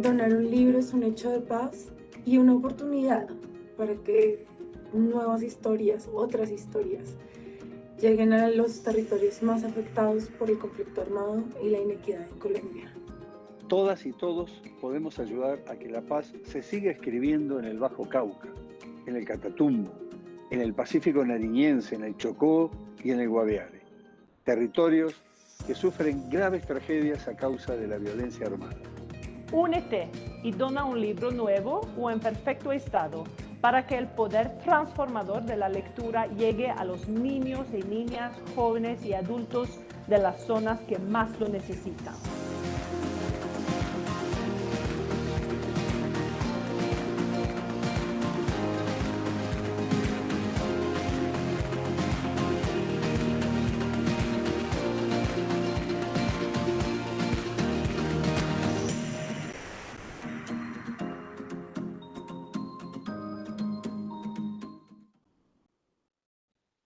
donar un libro es un hecho de paz y una oportunidad para que nuevas historias, otras historias, lleguen a los territorios más afectados por el conflicto armado y la inequidad en Colombia. Todas y todos podemos ayudar a que la paz se siga escribiendo en el Bajo Cauca, en el Catatumbo, en el Pacífico Nariñense, en el Chocó y en el Guaviare. Territorios que sufren graves tragedias a causa de la violencia armada. Únete y dona un libro nuevo o en perfecto estado para que el poder transformador de la lectura llegue a los niños y niñas, jóvenes y adultos de las zonas que más lo necesitan.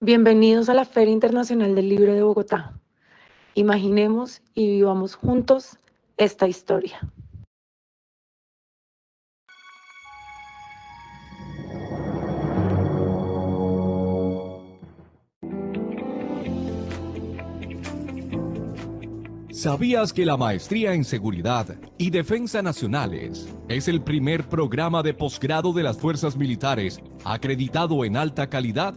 Bienvenidos a la Feria Internacional del Libro de Bogotá. Imaginemos y vivamos juntos esta historia. ¿Sabías que la Maestría en Seguridad y Defensa Nacionales es el primer programa de posgrado de las Fuerzas Militares acreditado en alta calidad?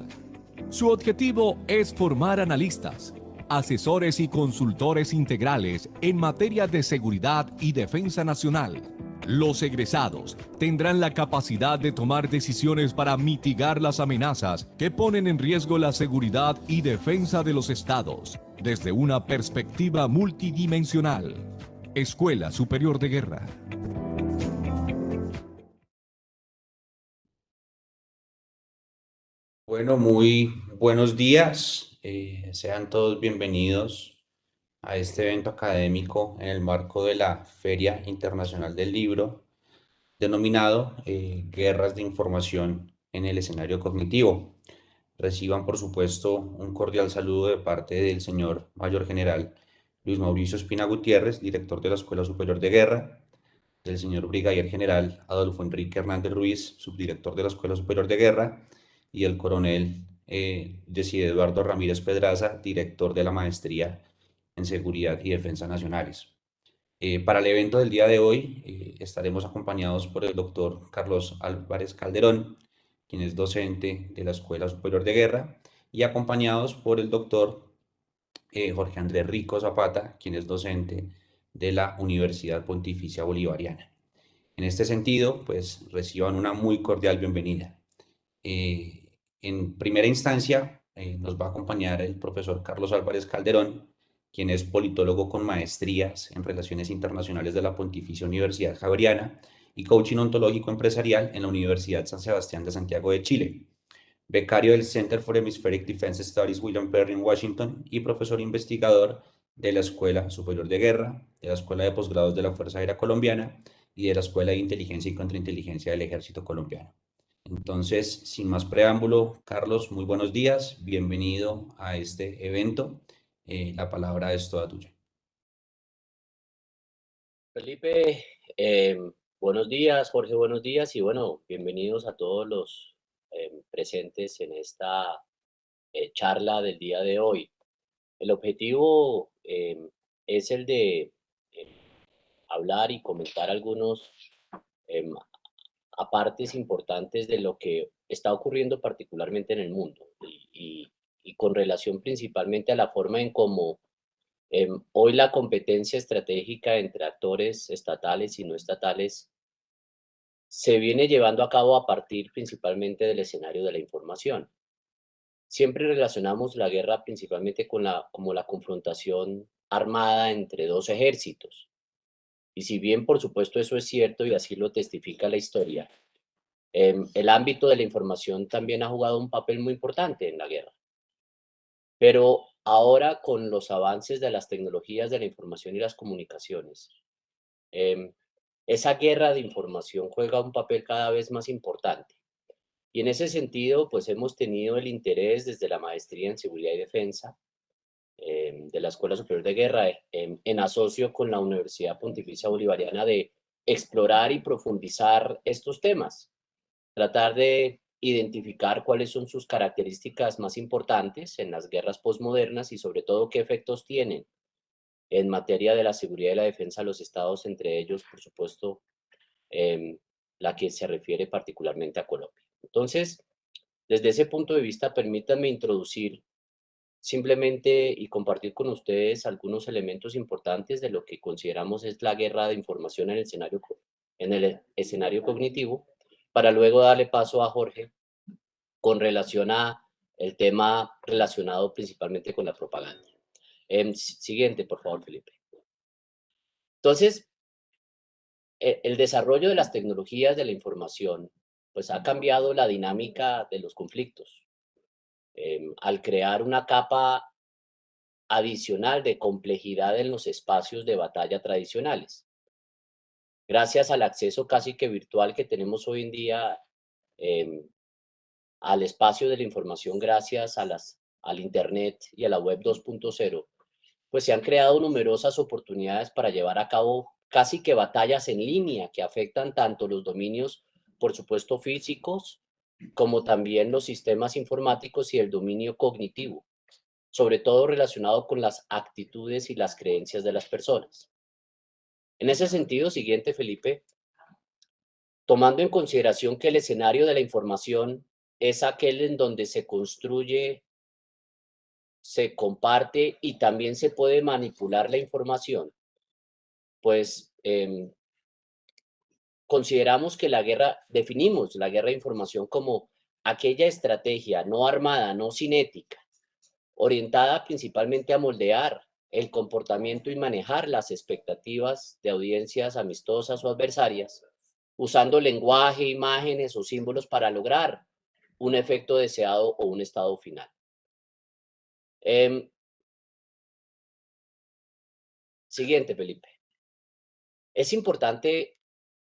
Su objetivo es formar analistas, asesores y consultores integrales en materia de seguridad y defensa nacional. Los egresados tendrán la capacidad de tomar decisiones para mitigar las amenazas que ponen en riesgo la seguridad y defensa de los estados, desde una perspectiva multidimensional. Escuela Superior de Guerra. Bueno, muy buenos días. Sean todos bienvenidos a este evento académico en el marco de la Feria Internacional del Libro, denominado Guerras de Información en el Escenario Cognitivo. Reciban, por supuesto, un cordial saludo de parte del señor Mayor General Luis Mauricio Espina Gutiérrez, director de la Escuela Superior de Guerra, del señor Brigadier General Adolfo Enrique Hernández Ruiz, subdirector de la Escuela Superior de Guerra, y el coronel Yeside Eduardo Ramírez Pedraza, director de la Maestría en Seguridad y Defensa Nacionales. Para el evento del día de hoy estaremos acompañados por el doctor Carlos Álvarez Calderón, quien es docente de la Escuela Superior de Guerra, y acompañados por el doctor Jorge Andrés Rico Zapata, quien es docente de la Universidad Pontificia Bolivariana. En este sentido, pues reciban una muy cordial bienvenida. En primera instancia, nos va a acompañar el profesor Carlos Álvarez Calderón, quien es politólogo con maestrías en Relaciones Internacionales de la Pontificia Universidad Javeriana y coaching ontológico empresarial en la Universidad San Sebastián de Santiago de Chile, becario del Center for Hemispheric Defense Studies William Perry en Washington y profesor investigador de la Escuela Superior de Guerra, de la Escuela de Posgrados de la Fuerza Aérea Colombiana y de la Escuela de Inteligencia y Contrainteligencia del Ejército Colombiano. Entonces, sin más preámbulo, Carlos, muy buenos días, bienvenido a este evento. La palabra es toda tuya. Felipe, buenos días, Jorge, buenos días y bueno, bienvenidos a todos los presentes en esta charla del día de hoy. El objetivo es el de hablar y comentar algunos em, apartes importantes de lo que está ocurriendo particularmente en el mundo y con relación principalmente a la forma en cómo hoy la competencia estratégica entre actores estatales y no estatales se viene llevando a cabo a partir principalmente del escenario de la información. Siempre relacionamos la guerra principalmente como la confrontación armada entre dos ejércitos. Y si bien por supuesto eso es cierto y así lo testifica la historia, el ámbito de la información también ha jugado un papel muy importante en la guerra. Pero ahora con los avances de las tecnologías de la información y las comunicaciones, em, esa guerra de información juega un papel cada vez más importante. Y en ese sentido, pues hemos tenido el interés desde la maestría en seguridad y defensa de la Escuela Superior de Guerra, en asocio con la Universidad Pontificia Bolivariana, de explorar y profundizar estos temas, tratar de identificar cuáles son sus características más importantes en las guerras posmodernas y sobre todo qué efectos tienen en materia de la seguridad y la defensa de los estados, entre ellos, por supuesto, la que se refiere particularmente a Colombia. Entonces, desde ese punto de vista, permítanme introducir simplemente y compartir con ustedes algunos elementos importantes de lo que consideramos es la guerra de información en el escenario cognitivo, para luego darle paso a Jorge con relación a el tema relacionado principalmente con la propaganda. Siguiente, por favor, Felipe. Entonces, el desarrollo de las tecnologías de la información pues ha cambiado la dinámica de los conflictos. Al crear una capa adicional de complejidad en los espacios de batalla tradicionales. Gracias al acceso casi que virtual que tenemos hoy en día al espacio de la información, gracias al Internet y a la web 2.0, pues se han creado numerosas oportunidades para llevar a cabo casi que batallas en línea que afectan tanto los dominios, por supuesto, físicos, como también los sistemas informáticos y el dominio cognitivo, sobre todo relacionado con las actitudes y las creencias de las personas. En ese sentido, siguiente, Felipe, tomando en consideración que el escenario de la información es aquel en donde se construye, se comparte y también se puede manipular la información, pues consideramos que definimos la guerra de información como aquella estrategia no armada, no cinética, orientada principalmente a moldear el comportamiento y manejar las expectativas de audiencias amistosas o adversarias, usando lenguaje, imágenes o símbolos para lograr un efecto deseado o un estado final. Siguiente, Felipe. Es importante,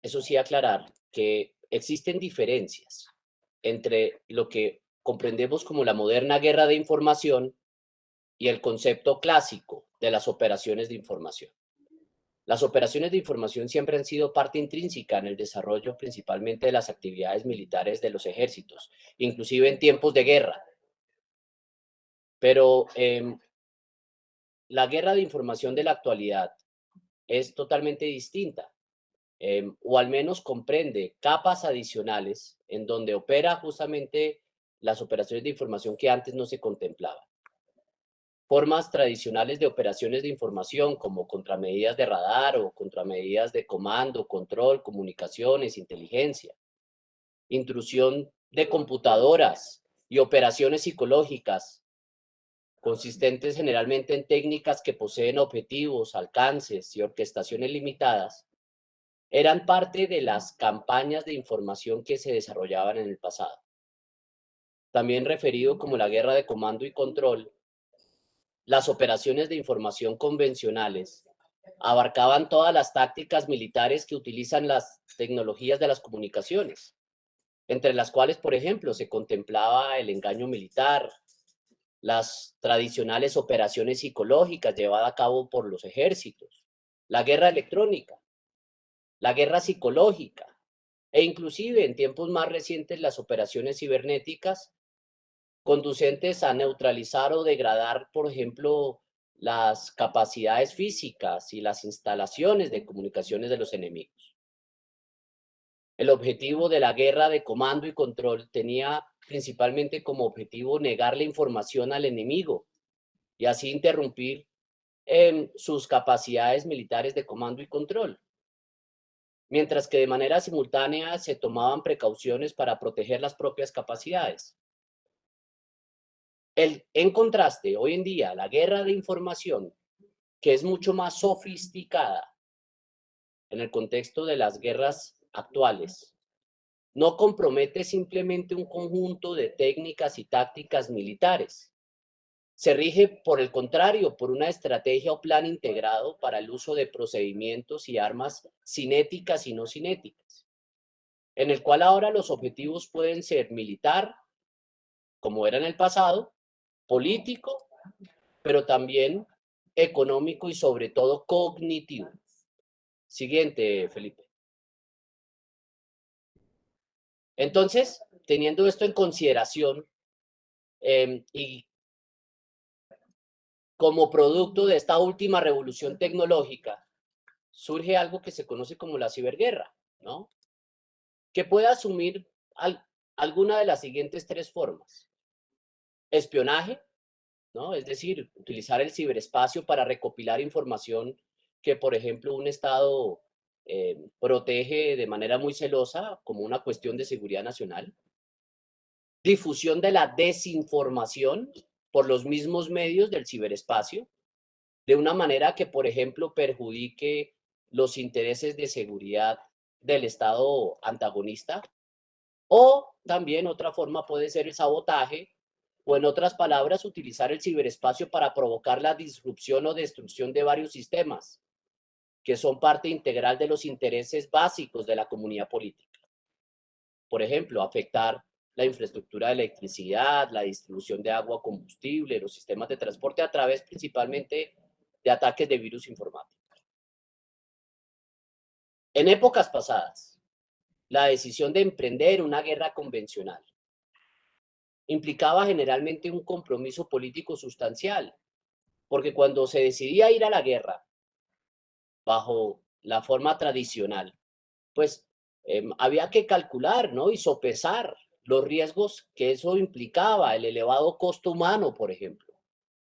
eso sí, aclarar que existen diferencias entre lo que comprendemos como la moderna guerra de información y el concepto clásico de las operaciones de información. Las operaciones de información siempre han sido parte intrínseca en el desarrollo principalmente de las actividades militares de los ejércitos, inclusive en tiempos de guerra. Pero la guerra de información de la actualidad es totalmente distinta, o al menos comprende capas adicionales en donde opera justamente las operaciones de información que antes no se contemplaban. Formas tradicionales de operaciones de información como contramedidas de radar o contramedidas de comando, control, comunicaciones, inteligencia, intrusión de computadoras y operaciones psicológicas consistentes generalmente en técnicas que poseen objetivos, alcances y orquestaciones limitadas, eran parte de las campañas de información que se desarrollaban en el pasado. También referido como la guerra de comando y control, las operaciones de información convencionales abarcaban todas las tácticas militares que utilizan las tecnologías de las comunicaciones, entre las cuales, por ejemplo, se contemplaba el engaño militar, las tradicionales operaciones psicológicas llevadas a cabo por los ejércitos, la guerra electrónica, la guerra psicológica e inclusive en tiempos más recientes las operaciones cibernéticas conducentes a neutralizar o degradar, por ejemplo, las capacidades físicas y las instalaciones de comunicaciones de los enemigos. El objetivo de la guerra de comando y control tenía principalmente como objetivo negar la información al enemigo y así interrumpir sus capacidades militares de comando y control, mientras que de manera simultánea se tomaban precauciones para proteger las propias capacidades. En contraste, hoy en día, la guerra de información, que es mucho más sofisticada en el contexto de las guerras actuales, no compromete simplemente un conjunto de técnicas y tácticas militares. Se rige, por el contrario, por una estrategia o plan integrado para el uso de procedimientos y armas cinéticas y no cinéticas, en el cual ahora los objetivos pueden ser militar, como era en el pasado, político, pero también económico y sobre todo cognitivo. Siguiente, Felipe. Entonces, teniendo esto en consideración y como producto de esta última revolución tecnológica, surge algo que se conoce como la ciberguerra, ¿no? Que puede asumir alguna de las siguientes tres formas. Espionaje, ¿no? Es decir, utilizar el ciberespacio para recopilar información que, por ejemplo, un Estado protege de manera muy celosa como una cuestión de seguridad nacional. Difusión de la desinformación por los mismos medios del ciberespacio, de una manera que, por ejemplo, perjudique los intereses de seguridad del Estado antagonista. O también otra forma puede ser el sabotaje, o en otras palabras, utilizar el ciberespacio para provocar la disrupción o destrucción de varios sistemas que son parte integral de los intereses básicos de la comunidad política. Por ejemplo, afectar la infraestructura de electricidad, la distribución de agua, combustible, los sistemas de transporte a través principalmente de ataques de virus informáticos. En épocas pasadas, la decisión de emprender una guerra convencional implicaba generalmente un compromiso político sustancial, porque cuando se decidía ir a la guerra bajo la forma tradicional, pues había que calcular, ¿no? Y sopesar los riesgos que eso implicaba, el elevado costo humano, por ejemplo,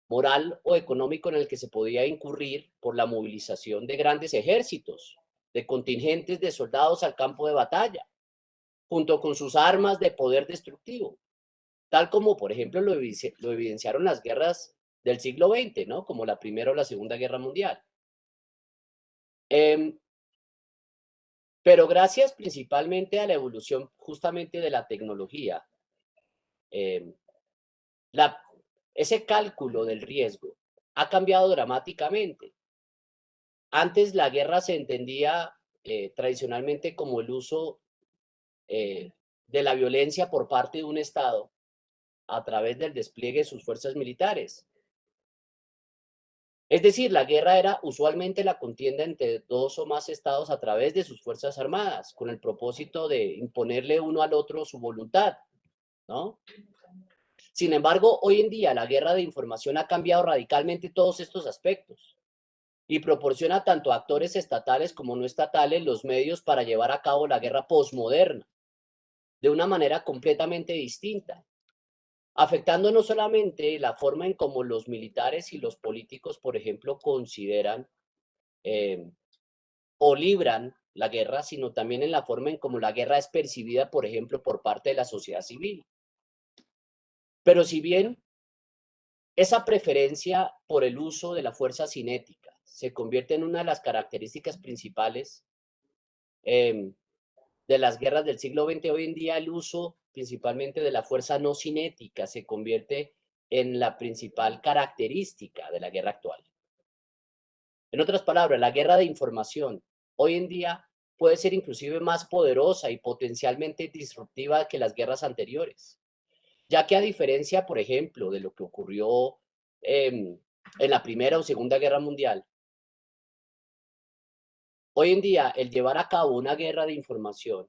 moral o económico en el que se podía incurrir por la movilización de grandes ejércitos, de contingentes de soldados al campo de batalla, junto con sus armas de poder destructivo, tal como, por ejemplo, lo evidenciaron las guerras del siglo XX, ¿no? Como la Primera o la Segunda Guerra Mundial. Pero gracias principalmente a la evolución justamente de la tecnología, ese cálculo del riesgo ha cambiado dramáticamente. Antes la guerra se entendía tradicionalmente como el uso de la violencia por parte de un Estado a través del despliegue de sus fuerzas militares. Es decir, la guerra era usualmente la contienda entre dos o más estados a través de sus fuerzas armadas, con el propósito de imponerle uno al otro su voluntad, ¿no? Sin embargo, hoy en día la guerra de información ha cambiado radicalmente todos estos aspectos y proporciona tanto a actores estatales como no estatales los medios para llevar a cabo la guerra posmoderna de una manera completamente distinta, afectando no solamente la forma en cómo los militares y los políticos, por ejemplo, consideran o libran la guerra, sino también en la forma en cómo la guerra es percibida, por ejemplo, por parte de la sociedad civil. Pero si bien esa preferencia por el uso de la fuerza cinética se convierte en una de las características principales de las guerras del siglo XX, hoy en día el uso principalmente de la fuerza no cinética se convierte en la principal característica de la guerra actual. En otras palabras, la guerra de información hoy en día puede ser inclusive más poderosa y potencialmente disruptiva que las guerras anteriores, ya que a diferencia, por ejemplo, de lo que ocurrió en la Primera o Segunda Guerra Mundial, hoy en día el llevar a cabo una guerra de información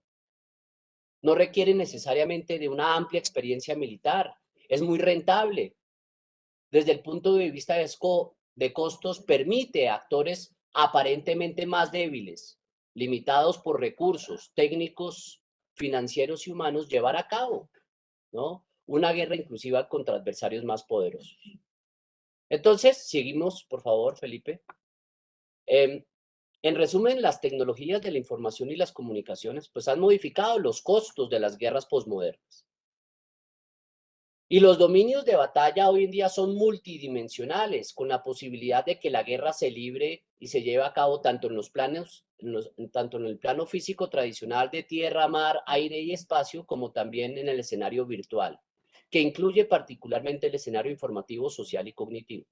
no requiere necesariamente de una amplia experiencia militar, es muy rentable. Desde el punto de vista de costos, permite a actores aparentemente más débiles, limitados por recursos técnicos, financieros y humanos, llevar a cabo, ¿no? Una guerra inclusiva contra adversarios más poderosos. Entonces, seguimos, por favor, Felipe. En resumen, las tecnologías de la información y las comunicaciones pues han modificado los costos de las guerras posmodernas. Y los dominios de batalla hoy en día son multidimensionales, con la posibilidad de que la guerra se libre y se lleve a cabo tanto en los planos, tanto en el plano físico tradicional de tierra, mar, aire y espacio, como también en el escenario virtual, que incluye particularmente el escenario informativo, social y cognitivo.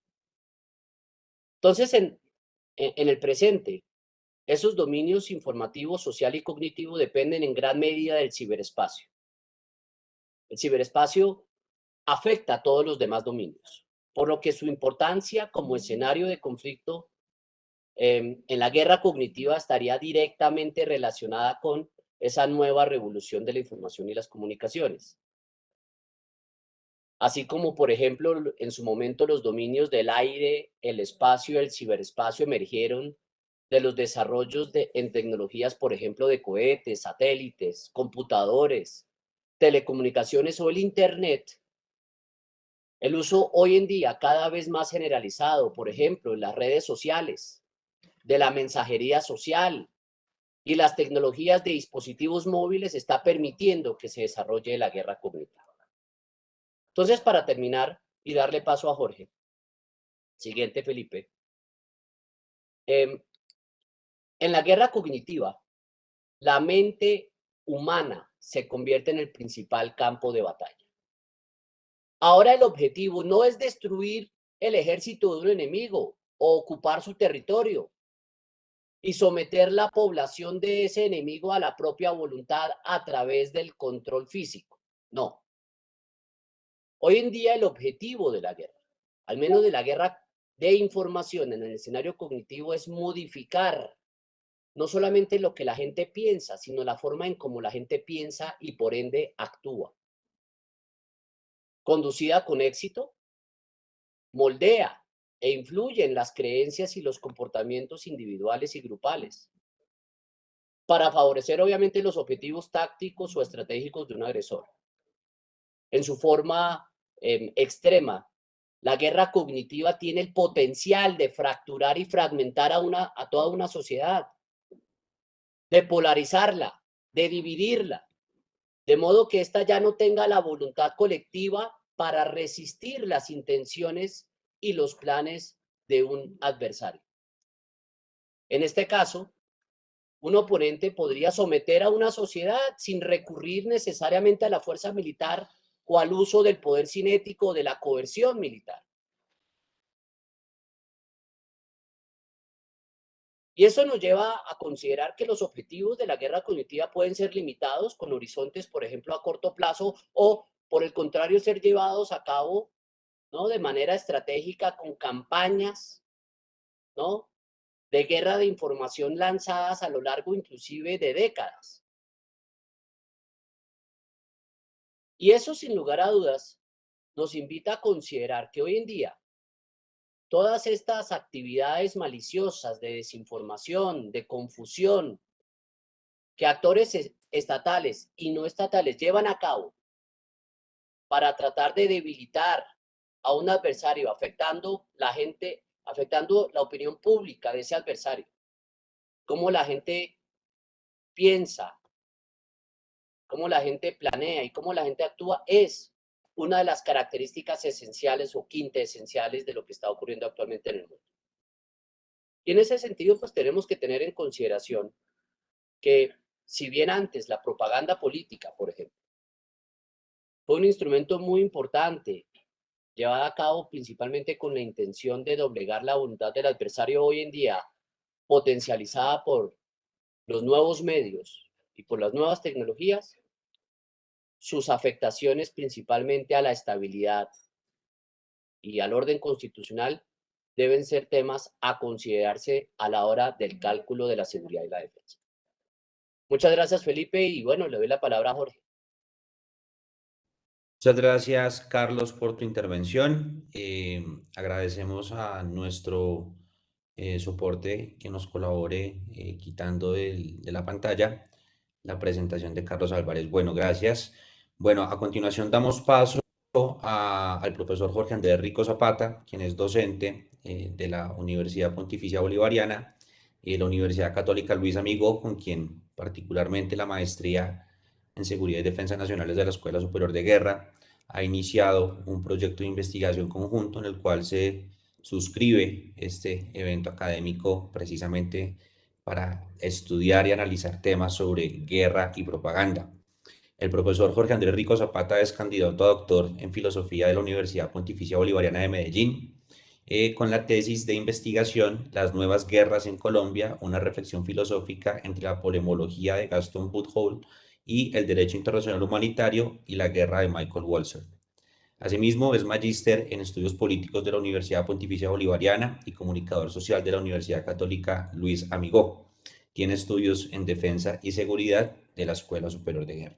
Entonces, en el presente, esos dominios informativo, social y cognitivo dependen en gran medida del ciberespacio. El ciberespacio afecta a todos los demás dominios, por lo que su importancia como escenario de conflicto en la guerra cognitiva estaría directamente relacionada con esa nueva revolución de la información y las comunicaciones. Así como, por ejemplo, en su momento los dominios del aire, el espacio, el ciberespacio emergieron de los desarrollos en tecnologías, por ejemplo, de cohetes, satélites, computadores, telecomunicaciones o el Internet. El uso hoy en día cada vez más generalizado, por ejemplo, en las redes sociales, de la mensajería social y las tecnologías de dispositivos móviles está permitiendo que se desarrolle la guerra cognitiva. Entonces, para terminar y darle paso a Jorge, siguiente, Felipe. En la guerra cognitiva, la mente humana se convierte en el principal campo de batalla. Ahora el objetivo no es destruir el ejército de un enemigo o ocupar su territorio y someter la población de ese enemigo a la propia voluntad a través del control físico. No. Hoy en día el objetivo de la guerra, al menos de la guerra de información en el escenario cognitivo, es modificar no solamente lo que la gente piensa, sino la forma en cómo la gente piensa y por ende actúa. Conducida con éxito, moldea e influye en las creencias y los comportamientos individuales y grupales para favorecer obviamente los objetivos tácticos o estratégicos de un agresor. En su forma extrema, la guerra cognitiva tiene el potencial de fracturar y fragmentar a toda una sociedad, de polarizarla, de dividirla, de modo que ésta ya no tenga la voluntad colectiva para resistir las intenciones y los planes de un adversario. En este caso, un oponente podría someter a una sociedad sin recurrir necesariamente a la fuerza militar o al uso del poder cinético o de la coerción militar. Y eso nos lleva a considerar que los objetivos de la guerra cognitiva pueden ser limitados con horizontes, por ejemplo, a corto plazo o, por el contrario, ser llevados a cabo, ¿no?, de manera estratégica con campañas, ¿no?, de guerra de información lanzadas a lo largo inclusive de décadas. Y eso, sin lugar a dudas, nos invita a considerar que hoy en día todas estas actividades maliciosas de desinformación, de confusión, que actores estatales y no estatales llevan a cabo para tratar de debilitar a un adversario, afectando la opinión pública de ese adversario, cómo la gente piensa, cómo la gente planea y cómo la gente actúa, es una de las características esenciales o quintesenciales de lo que está ocurriendo actualmente en el mundo. Y en ese sentido, pues tenemos que tener en consideración que si bien antes la propaganda política, por ejemplo, fue un instrumento muy importante, llevada a cabo principalmente con la intención de doblegar la voluntad del adversario, hoy en día potencializada por los nuevos medios y por las nuevas tecnologías, sus afectaciones principalmente a la estabilidad y al orden constitucional deben ser temas a considerarse a la hora del cálculo de la seguridad y la defensa. Muchas gracias, Felipe, y bueno, le doy la palabra a Jorge. Muchas gracias, Carlos, por tu intervención. Agradecemos a nuestro soporte que nos colabore quitando de la pantalla la presentación de Carlos Álvarez. Bueno, gracias. Bueno, a continuación damos paso al profesor Jorge Andrés Rico Zapata, quien es docente de la Universidad Pontificia Bolivariana y la Universidad Católica Luis Amigó, con quien particularmente la maestría en Seguridad y Defensa Nacionales de la Escuela Superior de Guerra ha iniciado un proyecto de investigación conjunto en el cual se suscribe este evento académico precisamente para estudiar y analizar temas sobre guerra y propaganda. El profesor Jorge Andrés Rico Zapata es candidato a doctor en Filosofía de la Universidad Pontificia Bolivariana de Medellín, con la tesis de investigación Las nuevas guerras en Colombia, una reflexión filosófica entre la polemología de Gaston Butthole y el derecho internacional humanitario y la guerra de Michael Walzer. Asimismo, es magíster en estudios políticos de la Universidad Pontificia Bolivariana y comunicador social de la Universidad Católica Luis Amigó. tiene estudios en defensa y seguridad de la Escuela Superior de Guerra.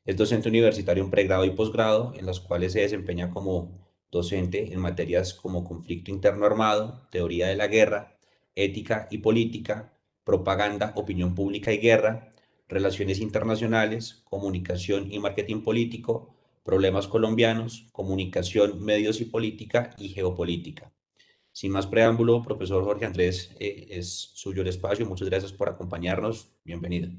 Es docente universitario en pregrado y posgrado, en los cuales se desempeña como docente en materias como conflicto interno armado, teoría de la guerra, ética y política, propaganda, opinión pública y guerra, relaciones internacionales, comunicación y marketing político, problemas colombianos, comunicación, medios y política y geopolítica. Sin más preámbulo, profesor Jorge Andrés, es suyo el espacio. Muchas gracias por acompañarnos. Bienvenido.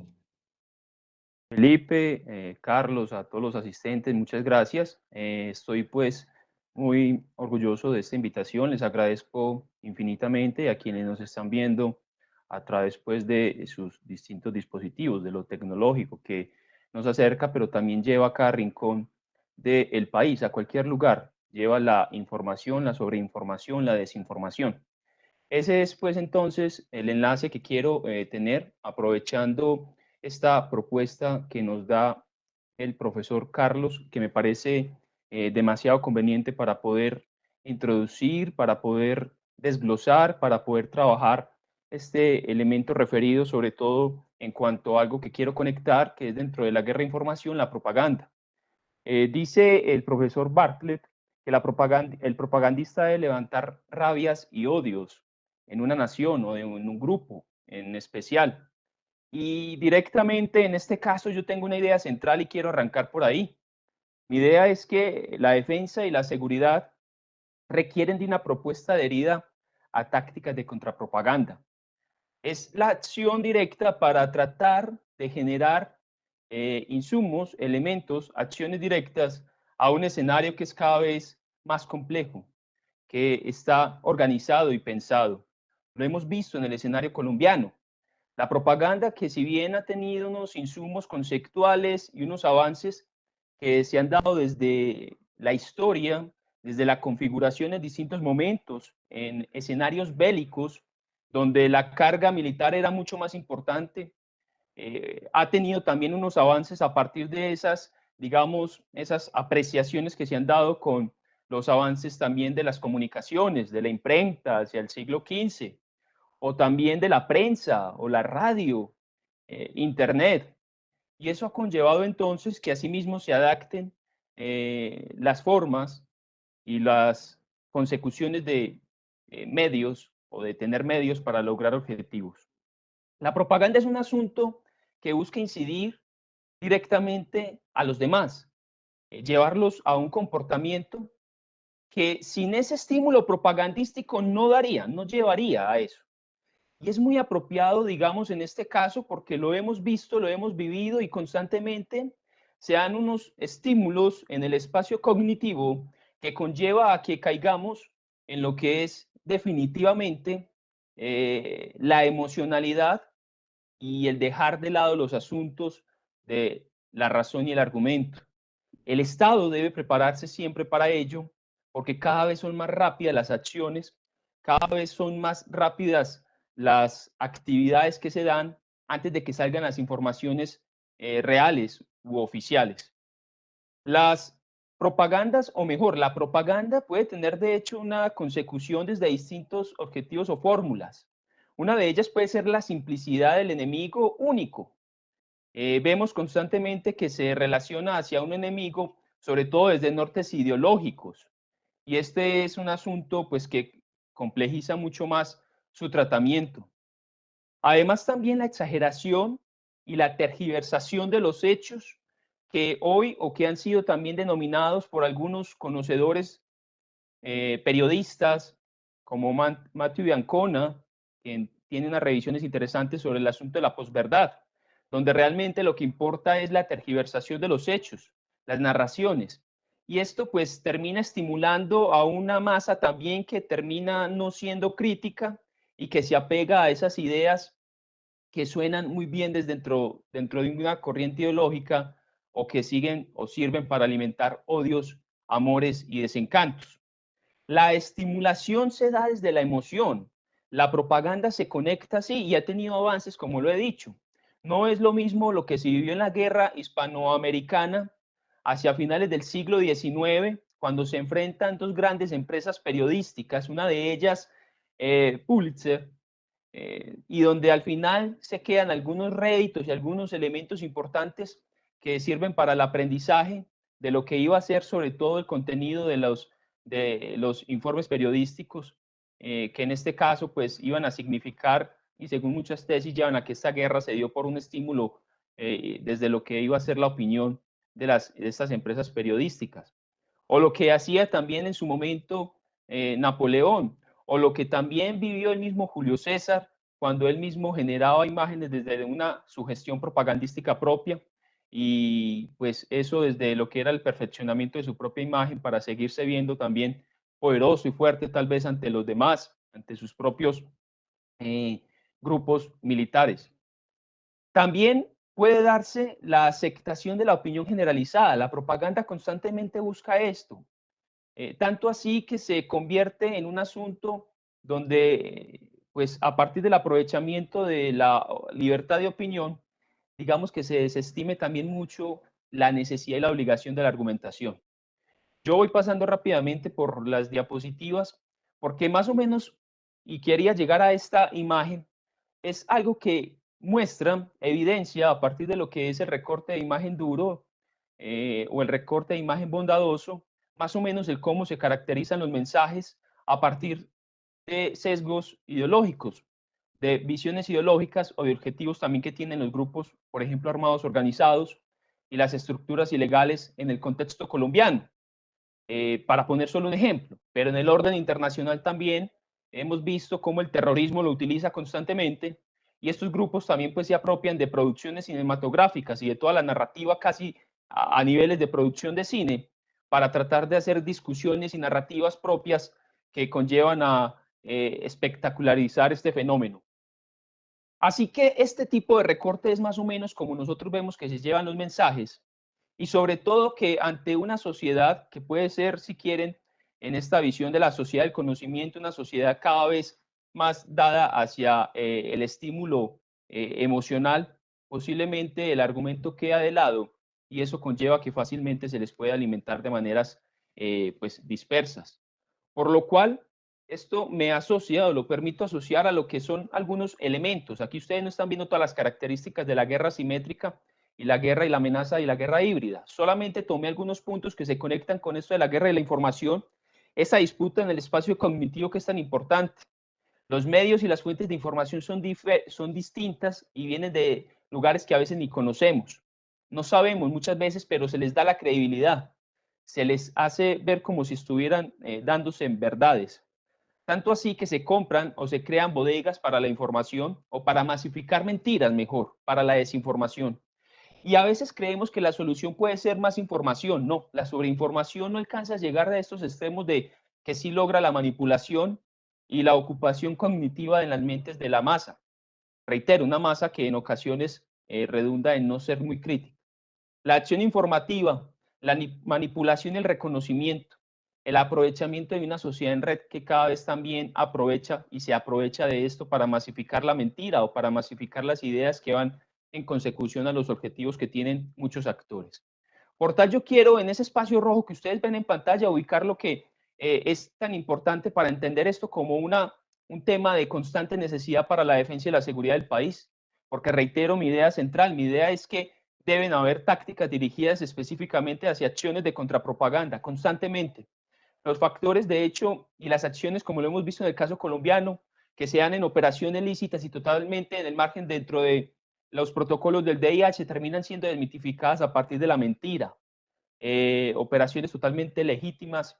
Felipe, Carlos, a todos los asistentes, muchas gracias. Estoy pues muy orgulloso de esta invitación. Les agradezco infinitamente a quienes nos están viendo a través pues de sus distintos dispositivos, de lo tecnológico que nos acerca, pero también lleva a cada rincón del país, a cualquier lugar. Lleva la información, la sobreinformación, la desinformación. Ese es pues entonces el enlace que quiero tener aprovechando esta propuesta que nos da el profesor Carlos, que me parece demasiado conveniente para poder introducir, para poder desglosar, para poder trabajar este elemento referido sobre todo en cuanto a algo que quiero conectar, que es dentro de la guerra de información, la propaganda. Dice el profesor Bartlett que el propagandista debe levantar rabias y odios en una nación o en un grupo en especial. Y directamente en este caso yo tengo una idea central y quiero arrancar por ahí. Mi idea es que la defensa y la seguridad requieren de una propuesta adherida a tácticas de contrapropaganda. Es la acción directa para tratar de generar insumos, elementos, acciones directas a un escenario que es cada vez más complejo, que está organizado y pensado. Lo hemos visto en el escenario colombiano. La propaganda que si bien ha tenido unos insumos conceptuales y unos avances que se han dado desde la historia, desde la configuración en distintos momentos, en escenarios bélicos, donde la carga militar era mucho más importante, ha tenido también unos avances a partir de esas, digamos, esas apreciaciones que se han dado con los avances también de las comunicaciones, de la imprenta hacia el siglo XV, o también de la prensa o la radio, internet. Y eso ha conllevado entonces que asimismo se adapten las formas y las consecuciones de medios o de tener medios para lograr objetivos. La propaganda es un asunto que busca incidir directamente a los demás, llevarlos a un comportamiento que sin ese estímulo propagandístico no llevaría a eso. Y es muy apropiado, digamos, en este caso, porque lo hemos visto, lo hemos vivido y constantemente se dan unos estímulos en el espacio cognitivo que conlleva a que caigamos en lo que es definitivamente la emocionalidad y el dejar de lado los asuntos de la razón y el argumento. El Estado debe prepararse siempre para ello, porque cada vez son más rápidas las acciones, cada vez son más rápidas las actividades que se dan antes de que salgan las informaciones reales u oficiales. Las propagandas, o mejor, la propaganda puede tener de hecho una consecución desde distintos objetivos o fórmulas. Una de ellas puede ser la simplicidad del enemigo único. Vemos constantemente que se relaciona hacia un enemigo, sobre todo desde nortes ideológicos. Y este es un asunto pues que complejiza mucho más su tratamiento. Además, también la exageración y la tergiversación de los hechos que hoy o que han sido también denominados por algunos conocedores periodistas como Matthew Biancona, quien tiene unas revisiones interesantes sobre el asunto de la posverdad, donde realmente lo que importa es la tergiversación de los hechos, las narraciones. Y esto pues termina estimulando a una masa también que termina no siendo crítica y que se apega a esas ideas que suenan muy bien desde dentro de una corriente ideológica o que siguen o sirven para alimentar odios, amores y desencantos. La estimulación se da desde la emoción. La propaganda se conecta así y ha tenido avances, como lo he dicho. No es lo mismo lo que se vivió en la guerra hispanoamericana hacia finales del siglo XIX, cuando se enfrentan dos grandes empresas periodísticas, una de ellas Pulitzer, y donde al final se quedan algunos réditos y algunos elementos importantes que sirven para el aprendizaje de lo que iba a ser sobre todo el contenido de los informes periodísticos, que en este caso pues iban a significar, y según muchas tesis llevan a que esta guerra se dio por un estímulo desde lo que iba a ser la opinión de estas empresas periodísticas, o lo que hacía también en su momento Napoleón, o lo que también vivió el mismo Julio César cuando él mismo generaba imágenes desde una sugestión propagandística propia, y pues eso desde lo que era el perfeccionamiento de su propia imagen para seguirse viendo también poderoso y fuerte tal vez ante los demás, ante sus propios grupos militares. También puede darse la aceptación de la opinión generalizada. La propaganda constantemente busca esto, tanto así que se convierte en un asunto donde, pues a partir del aprovechamiento de la libertad de opinión, digamos que se desestime también mucho la necesidad y la obligación de la argumentación. Yo voy pasando rápidamente por las diapositivas porque más o menos, y quería llegar a esta imagen, es algo que muestra, evidencia a partir de lo que es el recorte de imagen duro o el recorte de imagen bondadoso, más o menos el cómo se caracterizan los mensajes a partir de sesgos ideológicos, de visiones ideológicas o de objetivos también que tienen los grupos, por ejemplo, armados organizados y las estructuras ilegales en el contexto colombiano, para poner solo un ejemplo. Pero en el orden internacional también hemos visto cómo el terrorismo lo utiliza constantemente, y estos grupos también pues se apropian de producciones cinematográficas y de toda la narrativa casi a niveles de producción de cine para tratar de hacer discusiones y narrativas propias que conllevan a espectacularizar este fenómeno. Así que este tipo de recorte es más o menos como nosotros vemos que se llevan los mensajes, y sobre todo que ante una sociedad que puede ser, si quieren, en esta visión de la sociedad del conocimiento, una sociedad cada vez más dada hacia el estímulo emocional, posiblemente el argumento queda de lado, y eso conlleva que fácilmente se les puede alimentar de maneras pues dispersas. Por lo cual, esto me asocia o lo permito asociar a lo que son algunos elementos. Aquí ustedes no están viendo todas las características de la guerra simétrica y la guerra y la amenaza y la guerra híbrida. Solamente tomé algunos puntos que se conectan con esto de la guerra y la información, esa disputa en el espacio cognitivo que es tan importante. Los medios y las fuentes de información son distintas y vienen de lugares que a veces ni conocemos. No sabemos muchas veces, pero se les da la credibilidad. Se les hace ver como si estuvieran dándose en verdades. Tanto así que se compran o se crean bodegas para la información o para masificar mentiras, mejor, para la desinformación. Y a veces creemos que la solución puede ser más información. No, la sobreinformación no alcanza a llegar a estos extremos de que sí logra la manipulación y la ocupación cognitiva en las mentes de la masa. Reitero, una masa que en ocasiones redunda en no ser muy crítica. La acción informativa, la manipulación y el reconocimiento, el aprovechamiento de una sociedad en red que cada vez también aprovecha y se aprovecha de esto para masificar la mentira o para masificar las ideas que van en consecución a los objetivos que tienen muchos actores. Por tal, yo quiero en ese espacio rojo que ustedes ven en pantalla ubicar lo que es tan importante para entender esto como un tema de constante necesidad para la defensa y la seguridad del país. Porque reitero mi idea central, mi idea es que deben haber tácticas dirigidas específicamente hacia acciones de contrapropaganda constantemente. Los factores, de hecho, y las acciones, como lo hemos visto en el caso colombiano, que se dan en operaciones lícitas y totalmente en el margen dentro de los protocolos del DIH, terminan siendo desmitificadas a partir de la mentira. Operaciones totalmente legítimas,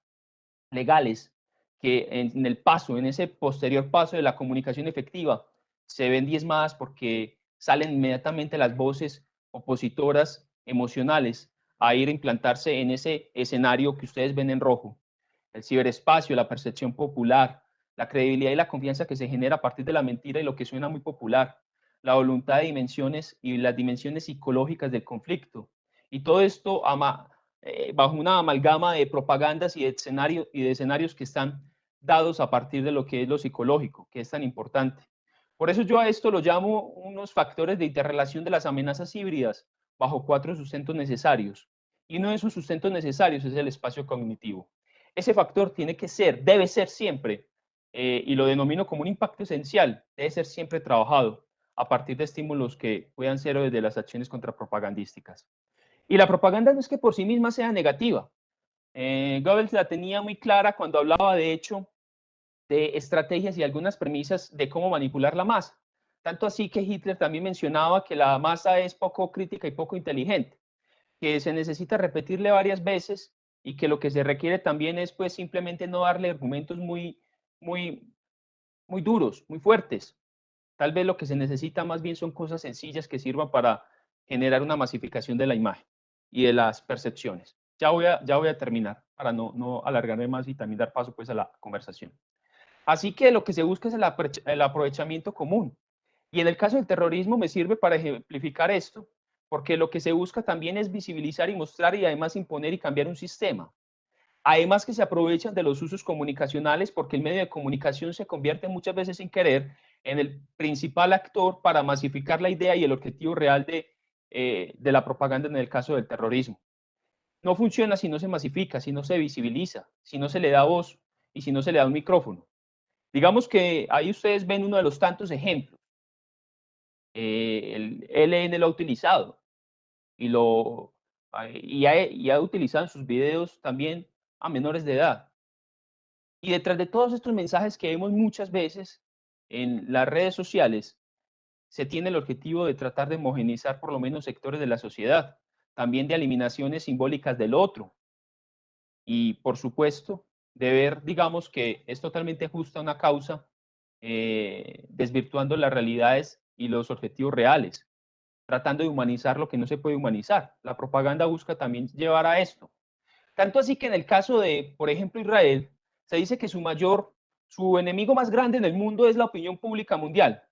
legales, que en el paso, en ese posterior paso de la comunicación efectiva, se ven diezmadas porque salen inmediatamente las voces opositoras emocionales a ir a implantarse en ese escenario que ustedes ven en rojo. El ciberespacio, la percepción popular, la credibilidad y la confianza que se genera a partir de la mentira y lo que suena muy popular, la voluntad de dimensiones y las dimensiones psicológicas del conflicto. Y todo esto bajo una amalgama de propagandas y de escenarios que están dados a partir de lo que es lo psicológico, que es tan importante. Por eso yo a esto lo llamo unos factores de interrelación de las amenazas híbridas bajo 4 sustentos necesarios. Y uno de esos sustentos necesarios es el espacio cognitivo. Ese factor tiene que ser, debe ser siempre y lo denomino como un impacto esencial, debe ser siempre trabajado a partir de estímulos que puedan ser desde las acciones contrapropagandísticas. Y la propaganda no es que por sí misma sea negativa. Goebbels la tenía muy clara cuando hablaba, de hecho, de estrategias y algunas premisas de cómo manipular la masa. Tanto así que Hitler también mencionaba que la masa es poco crítica y poco inteligente, que se necesita repetirle varias veces y que lo que se requiere también es pues simplemente no darle argumentos muy, muy duros, muy fuertes. Tal vez lo que se necesita más bien son cosas sencillas que sirvan para generar una masificación de la imagen y de las percepciones. Ya voy a terminar para no alargarme más y también dar paso pues a la conversación. Así que lo que se busca es el aprovechamiento común. Y en el caso del terrorismo me sirve para ejemplificar esto, porque lo que se busca también es visibilizar y mostrar y además imponer y cambiar un sistema. Además que se aprovechan de los usos comunicacionales porque el medio de comunicación se convierte muchas veces sin querer en el principal actor para masificar la idea y el objetivo real de la propaganda en el caso del terrorismo. No funciona si no se masifica, si no se visibiliza, si no se le da voz y si no se le da un micrófono. Digamos que ahí ustedes ven uno de los tantos ejemplos. El ELN lo ha utilizado y, y ha utilizado en sus videos también a menores de edad. Y detrás de todos estos mensajes que vemos muchas veces en las redes sociales, se tiene el objetivo de tratar de homogeneizar por lo menos sectores de la sociedad, también de eliminaciones simbólicas del otro. Y por supuesto, de ver, digamos, que es totalmente justa una causa, desvirtuando las realidades y los objetivos reales, tratando de humanizar lo que no se puede humanizar. La propaganda busca también llevar a esto. Tanto así que en el caso de, por ejemplo, Israel, se dice que su enemigo más grande en el mundo es la opinión pública mundial,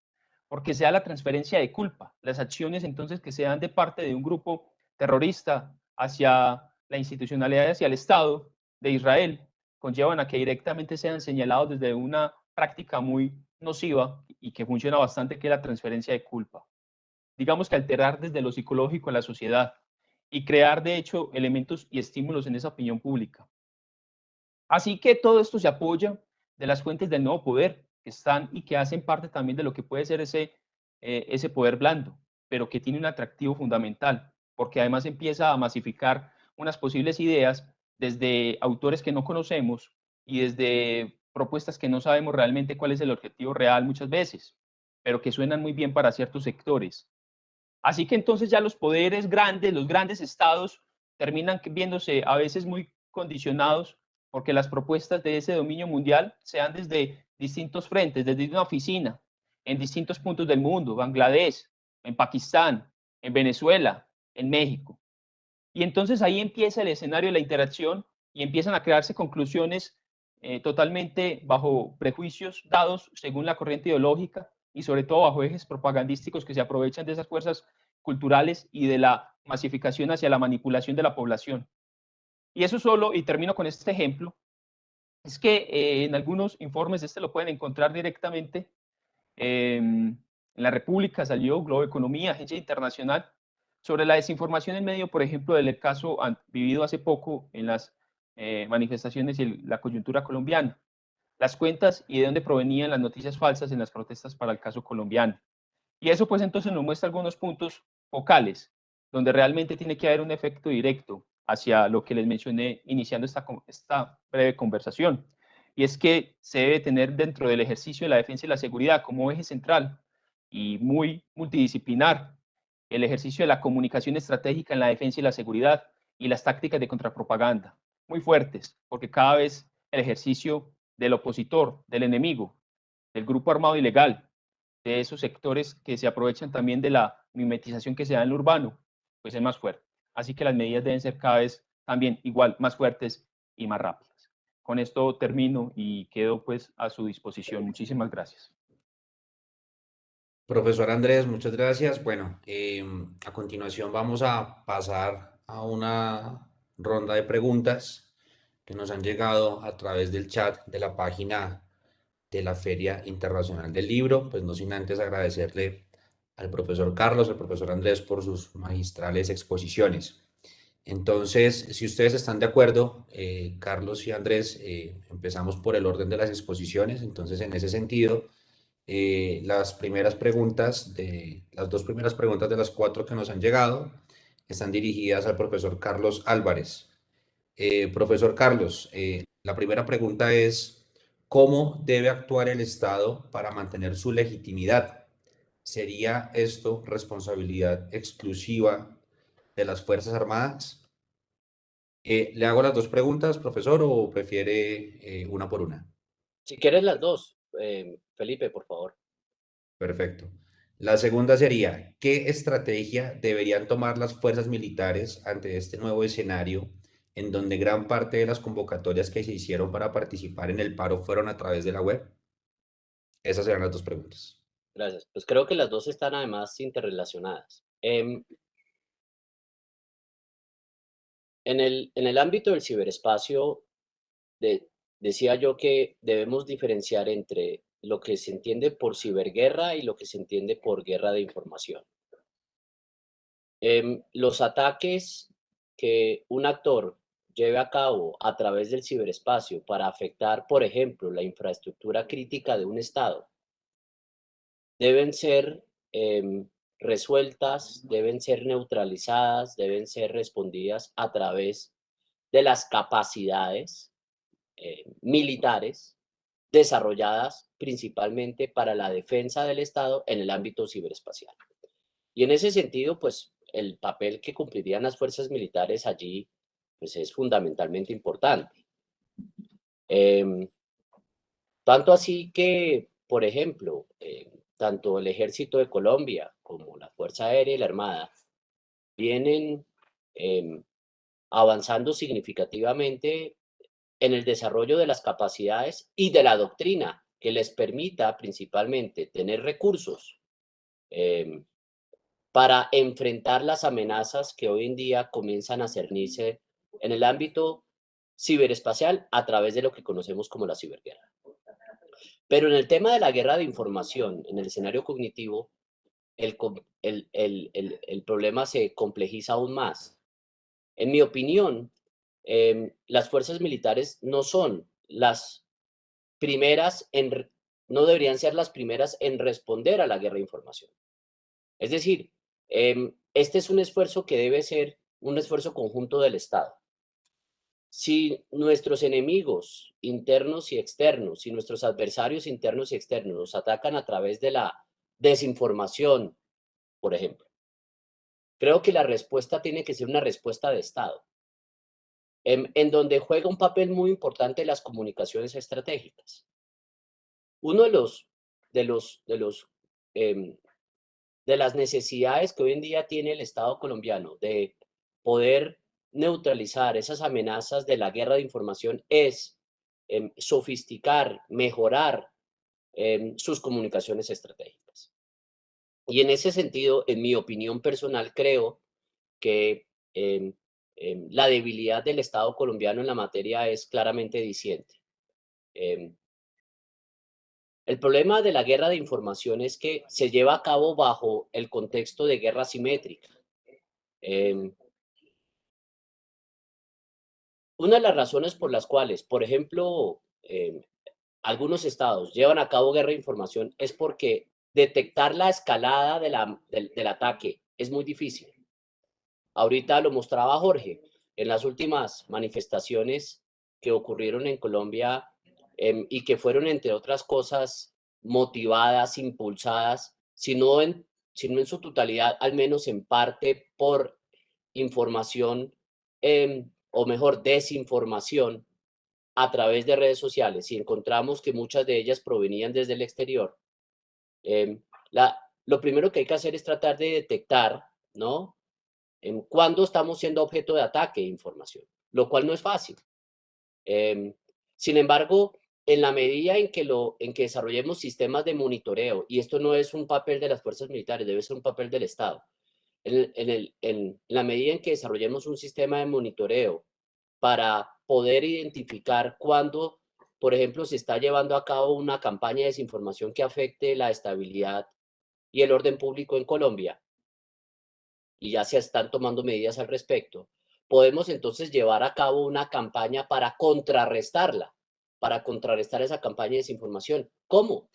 porque se da la transferencia de culpa, las acciones entonces que se dan de parte de un grupo terrorista hacia la institucionalidad, hacia el Estado de Israel, conllevan a que directamente sean señalados desde una práctica muy nociva y que funciona bastante, que es la transferencia de culpa. Digamos que alterar desde lo psicológico a la sociedad y crear, de hecho, elementos y estímulos en esa opinión pública. Así que todo esto se apoya de las fuentes del nuevo poder que están y que hacen parte también de lo que puede ser ese poder blando, pero que tiene un atractivo fundamental, porque además empieza a masificar unas posibles ideas desde autores que no conocemos y desde propuestas que no sabemos realmente cuál es el objetivo real muchas veces, pero que suenan muy bien para ciertos sectores. Así que entonces ya los poderes grandes, los grandes estados, terminan viéndose a veces muy condicionados porque las propuestas de ese dominio mundial se dan desde distintos frentes, desde una oficina, en distintos puntos del mundo, Bangladesh, en Pakistán, en Venezuela, en México. Y entonces ahí empieza el escenario de la interacción y empiezan a crearse conclusiones totalmente bajo prejuicios dados según la corriente ideológica y sobre todo bajo ejes propagandísticos que se aprovechan de esas fuerzas culturales y de la masificación hacia la manipulación de la población. Y eso solo, y termino con este ejemplo, es que en algunos informes, este lo pueden encontrar directamente, en la República salió, Globo Economía, Agencia Internacional, sobre la desinformación en medio, por ejemplo, del caso vivido hace poco en las manifestaciones y la coyuntura colombiana, las cuentas y de dónde provenían las noticias falsas en las protestas para el caso colombiano. Y eso pues entonces nos muestra algunos puntos focales, donde realmente tiene que haber un efecto directo hacia lo que les mencioné iniciando esta breve conversación. Y es que se debe tener dentro del ejercicio de la defensa y la seguridad como eje central y muy multidisciplinar el ejercicio de la comunicación estratégica en la defensa y la seguridad y las tácticas de contrapropaganda, muy fuertes, porque cada vez el ejercicio del opositor, del enemigo, del grupo armado ilegal, de esos sectores que se aprovechan también de la mimetización que se da en lo urbano, pues es más fuerte. Así que las medidas deben ser cada vez también igual, más fuertes y más rápidas. Con esto termino y quedo pues a su disposición. Muchísimas gracias. Profesor Andrés, muchas gracias. Bueno, a continuación vamos a pasar a una ronda de preguntas que nos han llegado a través del chat de la página de la Feria Internacional del Libro. Pues no sin antes agradecerle al profesor Carlos, al profesor Andrés por sus magistrales exposiciones. Entonces, si ustedes están de acuerdo, Carlos y Andrés, empezamos por el orden de las exposiciones. Entonces, en ese sentido, las dos primeras preguntas de las 4 que nos han llegado están dirigidas al profesor Carlos Álvarez. Profesor Carlos, la primera pregunta es, ¿cómo debe actuar el Estado para mantener su legitimidad? ¿Sería esto responsabilidad exclusiva de las Fuerzas Armadas? ¿Le hago las dos preguntas, profesor, o prefiere una por una? Si quieres las dos, Felipe, por favor. Perfecto. La segunda sería, ¿qué estrategia deberían tomar las fuerzas militares ante este nuevo escenario en donde gran parte de las convocatorias que se hicieron para participar en el paro fueron a través de la web? Esas serán las dos preguntas. Gracias. Pues creo que las dos están además interrelacionadas. En el ámbito del ciberespacio, decía yo que debemos diferenciar entre lo que se entiende por ciberguerra y lo que se entiende por guerra de información. Los ataques que un actor lleve a cabo a través del ciberespacio para afectar, por ejemplo, la infraestructura crítica de un Estado, deben ser resueltas, deben ser neutralizadas, deben ser respondidas a través de las capacidades militares desarrolladas principalmente para la defensa del Estado en el ámbito ciberespacial. Y en ese sentido, pues el papel que cumplirían las fuerzas militares allí, pues es fundamentalmente importante. Tanto así que, por ejemplo, tanto el Ejército de Colombia como la Fuerza Aérea y la Armada vienen avanzando significativamente en el desarrollo de las capacidades y de la doctrina que les permita principalmente tener recursos para enfrentar las amenazas que hoy en día comienzan a cernirse en el ámbito ciberespacial a través de lo que conocemos como la ciberguerra. Pero en el tema de la guerra de información, en el escenario cognitivo, el problema se complejiza aún más. En mi opinión, las fuerzas militares no son las primeras no deberían ser las primeras en responder a la guerra de información. Es decir, este es un esfuerzo que debe ser un esfuerzo conjunto del Estado. Si nuestros enemigos internos y externos, si nuestros adversarios internos y externos nos atacan a través de la desinformación, por ejemplo, creo que la respuesta tiene que ser una respuesta de Estado, en donde juega un papel muy importante las comunicaciones estratégicas. Uno em, de las necesidades que hoy en día tiene el Estado colombiano de poder neutralizar esas amenazas de la guerra de información es sofisticar, mejorar sus comunicaciones estratégicas. Y en ese sentido, en mi opinión personal, creo que la debilidad del Estado colombiano en la materia es claramente diciente. El problema de la guerra de información es que se lleva a cabo bajo el contexto de guerra simétrica. Una de las razones por las cuales, por ejemplo, algunos estados llevan a cabo guerra de información es porque detectar la escalada del ataque es muy difícil. Ahorita lo mostraba Jorge en las últimas manifestaciones que ocurrieron en Colombia y que fueron, entre otras cosas, motivadas, impulsadas, sino en su totalidad, al menos en parte, por información, o mejor, desinformación a través de redes sociales. Y encontramos que muchas de ellas provenían desde el exterior. Lo primero que hay que hacer es tratar de detectar, ¿no? Cuándo estamos siendo objeto de ataque de información, lo cual no es fácil. Sin embargo, en la medida en que desarrollemos sistemas de monitoreo, y esto no es un papel de las fuerzas militares, debe ser un papel del Estado, en la medida en que desarrollemos un sistema de monitoreo para poder identificar cuándo, por ejemplo, se está llevando a cabo una campaña de desinformación que afecte la estabilidad y el orden público en Colombia, y ya se están tomando medidas al respecto, podemos entonces llevar a cabo una campaña para contrarrestarla, para contrarrestar esa campaña de desinformación. ¿Cómo?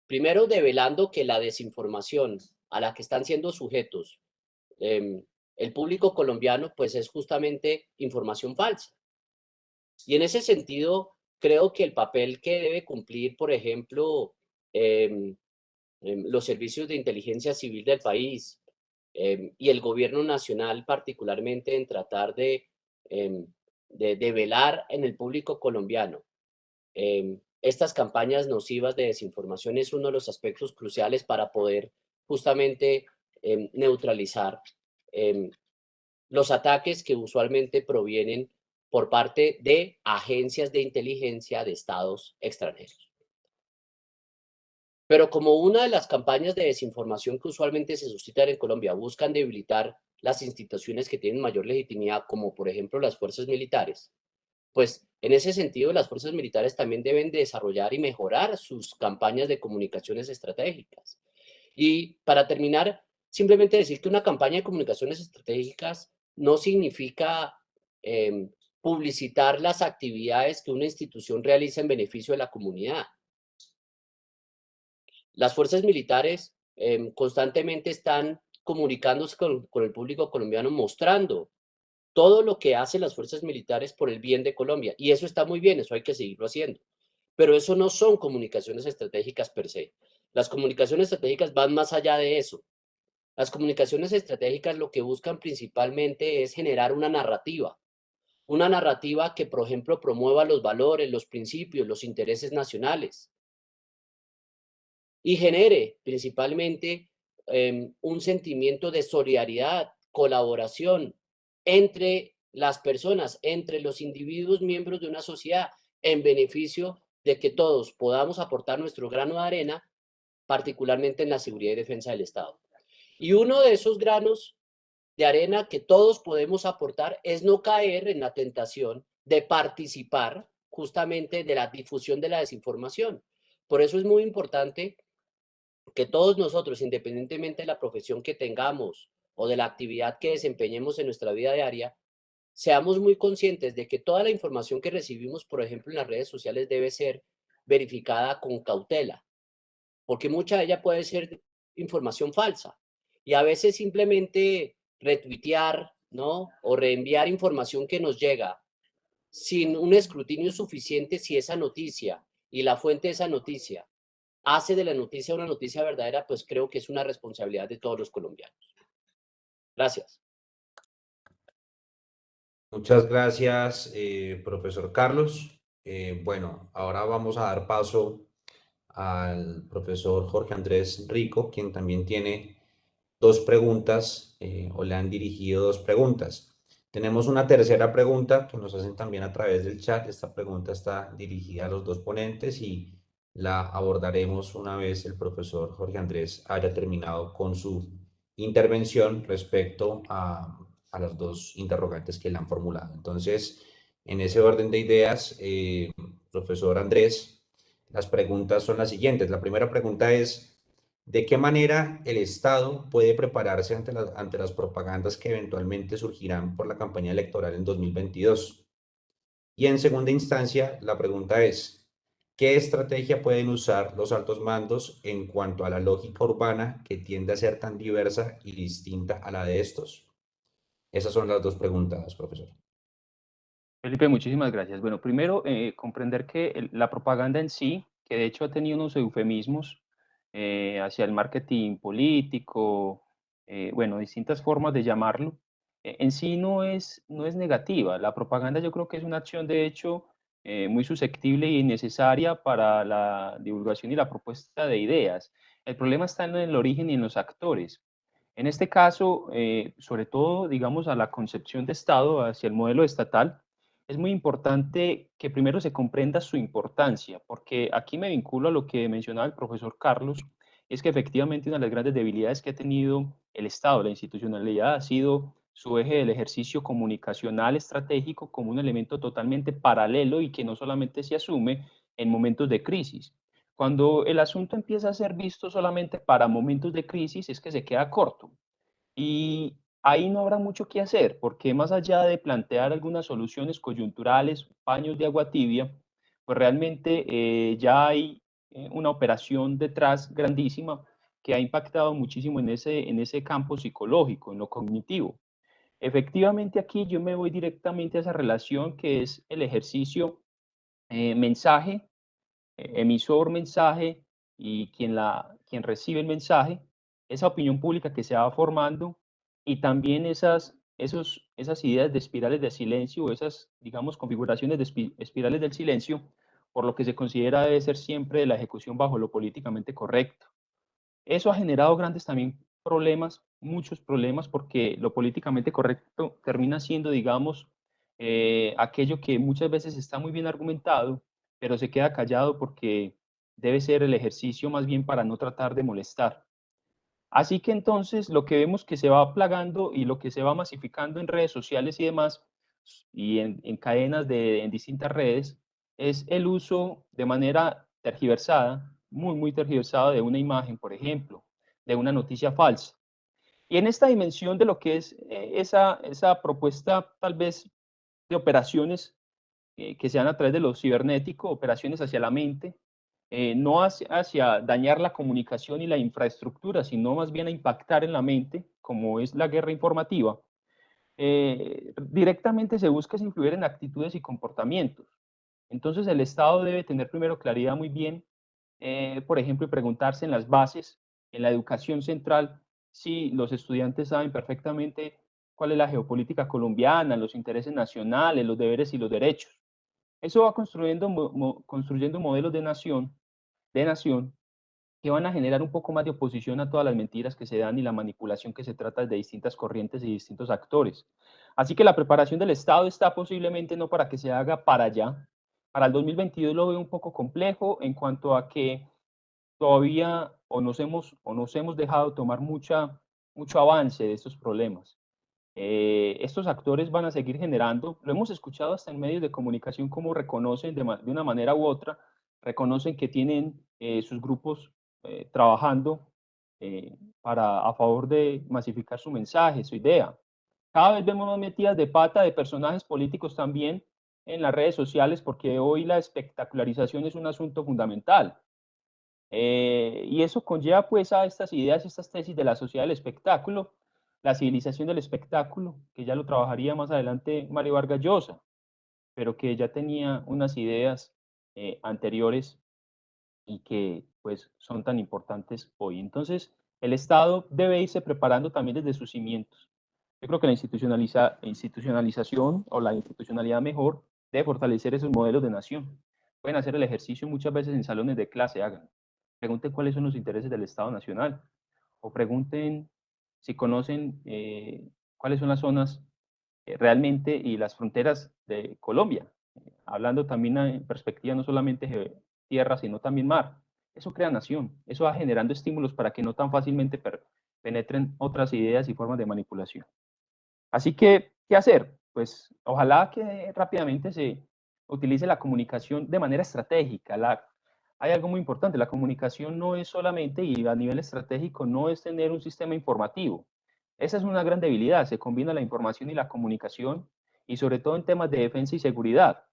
Primero, develando que la desinformación a la que están siendo sujetos el público colombiano, pues es justamente información falsa. Y en ese sentido, creo que el papel que debe cumplir, por ejemplo, los servicios de inteligencia civil del país y el gobierno nacional particularmente en tratar de velar en el público colombiano estas campañas nocivas de desinformación es uno de los aspectos cruciales para poder justamente neutralizar em, los ataques que usualmente provienen por parte de agencias de inteligencia de estados extranjeros. Pero como una de las campañas de desinformación que usualmente se suscitan en Colombia buscan debilitar las instituciones que tienen mayor legitimidad, como por ejemplo las fuerzas militares, pues en ese sentido las fuerzas militares también deben de desarrollar y mejorar sus campañas de comunicaciones estratégicas. Y para terminar, simplemente decir que una campaña de comunicaciones estratégicas no significa eh, publicitar las actividades que una institución realiza en beneficio de la comunidad. Las fuerzas militares constantemente están comunicándose con el público colombiano, mostrando todo lo que hacen las fuerzas militares por el bien de Colombia. Y eso está muy bien, eso hay que seguirlo haciendo. Pero eso no son comunicaciones estratégicas per se. Las comunicaciones estratégicas van más allá de eso. Las comunicaciones estratégicas lo que buscan principalmente es generar una narrativa que, por ejemplo, promueva los valores, los principios, los intereses nacionales y genere principalmente un sentimiento de solidaridad, colaboración entre las personas, entre los individuos miembros de una sociedad, en beneficio de que todos podamos aportar nuestro grano de arena, particularmente en la seguridad y defensa del Estado. Y uno de esos granos de arena que todos podemos aportar es no caer en la tentación de participar justamente de la difusión de la desinformación. Por eso es muy importante que todos nosotros, independientemente de la profesión que tengamos o de la actividad que desempeñemos en nuestra vida diaria, seamos muy conscientes de que toda la información que recibimos, por ejemplo, en las redes sociales debe ser verificada con cautela, porque mucha de ella puede ser información falsa. Y a veces simplemente retuitear, ¿no? O reenviar información que nos llega sin un escrutinio suficiente si esa noticia y la fuente de esa noticia hace de la noticia una noticia verdadera, pues creo que es una responsabilidad de todos los colombianos. Gracias. Muchas gracias, profesor Carlos. Bueno, ahora vamos a dar paso al profesor Jorge Andrés Rico, quien también tiene dos preguntas o le han dirigido dos preguntas. Tenemos una tercera pregunta que nos hacen también a través del chat. Esta pregunta está dirigida a los dos ponentes y la abordaremos una vez el profesor Jorge Andrés haya terminado con su intervención respecto a las dos interrogantes que le han formulado. Entonces, en ese orden de ideas, profesor Andrés, las preguntas son las siguientes. La primera pregunta es, ¿de qué manera el Estado puede prepararse ante las propagandas que eventualmente surgirán por la campaña electoral en 2022? Y en segunda instancia, la pregunta es, ¿qué estrategia pueden usar los altos mandos en cuanto a la lógica urbana que tiende a ser tan diversa y distinta a la de estos? Esas son las dos preguntas, profesor. Felipe, muchísimas gracias. Bueno, primero, comprender que la propaganda en sí, que de hecho ha tenido unos eufemismos hacia el marketing político, bueno, distintas formas de llamarlo, en sí no es negativa. La propaganda yo creo que es una acción de hecho muy susceptible y necesaria para la divulgación y la propuesta de ideas. El problema está en el origen y en los actores. En este caso, sobre todo, digamos, a la concepción de Estado, hacia el modelo estatal, es muy importante que primero se comprenda su importancia, porque aquí me vinculo a lo que mencionaba el profesor Carlos, es que efectivamente una de las grandes debilidades que ha tenido el Estado, la institucionalidad, ha sido su eje del ejercicio comunicacional estratégico como un elemento totalmente paralelo y que no solamente se asume en momentos de crisis. Cuando el asunto empieza a ser visto solamente para momentos de crisis, es que se queda corto. Y ahí no habrá mucho que hacer, porque más allá de plantear algunas soluciones coyunturales, paños de agua tibia, pues realmente ya hay una operación detrás grandísima que ha impactado muchísimo en ese campo psicológico, en lo cognitivo. Efectivamente, aquí yo me voy directamente a esa relación que es el ejercicio mensaje, emisor mensaje y quien recibe el mensaje, esa opinión pública que se va formando y también esas ideas de espirales de silencio o esas, digamos, configuraciones de espirales del silencio, por lo que se considera debe ser siempre la ejecución bajo lo políticamente correcto. Eso ha generado grandes también problemas, muchos problemas, porque lo políticamente correcto termina siendo, digamos, aquello que muchas veces está muy bien argumentado, pero se queda callado porque debe ser el ejercicio más bien para no tratar de molestar. Así que entonces lo que vemos que se va plagando y lo que se va masificando en redes sociales y demás, y en cadenas en distintas redes, es el uso de manera tergiversada, muy, muy tergiversada de una imagen, por ejemplo, de una noticia falsa. Y en esta dimensión de lo que es esa propuesta tal vez de operaciones que se dan a través de lo cibernético, operaciones hacia la mente, no hacia dañar la comunicación y la infraestructura, sino más bien a impactar en la mente, como es la guerra informativa, directamente se busca es influir en actitudes y comportamientos. Entonces el Estado debe tener primero claridad muy bien, por ejemplo, y preguntarse en las bases, en la educación central, si los estudiantes saben perfectamente cuál es la geopolítica colombiana, los intereses nacionales, los deberes y los derechos. Eso va construyendo modelos de nación que van a generar un poco más de oposición a todas las mentiras que se dan y la manipulación que se trata de distintas corrientes y distintos actores. Así que la preparación del Estado está posiblemente no para que se haga para allá. Para el 2022 lo veo un poco complejo en cuanto a que todavía nos hemos dejado tomar mucho avance de estos problemas. Estos actores van a seguir generando, lo hemos escuchado hasta en medios de comunicación, como reconocen de una manera u otra, reconocen que tienen sus grupos trabajando a favor de masificar su mensaje, su idea. Cada vez vemos más metidas de pata de personajes políticos también en las redes sociales, porque hoy la espectacularización es un asunto fundamental. Y eso conlleva pues a estas ideas, estas tesis de la sociedad del espectáculo, la civilización del espectáculo, que ya lo trabajaría más adelante Mario Vargas Llosa, pero que ya tenía unas ideas anteriores y que pues son tan importantes hoy. Entonces, el Estado debe irse preparando también desde sus cimientos. Yo creo que la institucionalización o la institucionalidad mejor debe fortalecer esos modelos de nación. Pueden hacer el ejercicio muchas veces en salones de clase, hagan. Pregunten cuáles son los intereses del Estado Nacional o pregunten si conocen cuáles son las zonas realmente y las fronteras de Colombia, hablando también en perspectiva no solamente tierra, sino también mar. Eso crea nación, eso va generando estímulos para que no tan fácilmente penetren otras ideas y formas de manipulación. Así que, ¿qué hacer? Pues ojalá que rápidamente se utilice la comunicación de manera estratégica. Hay algo muy importante, la comunicación no es solamente, y a nivel estratégico, no es tener un sistema informativo. Esa es una gran debilidad, se combina la información y la comunicación, y sobre todo en temas de defensa y seguridad.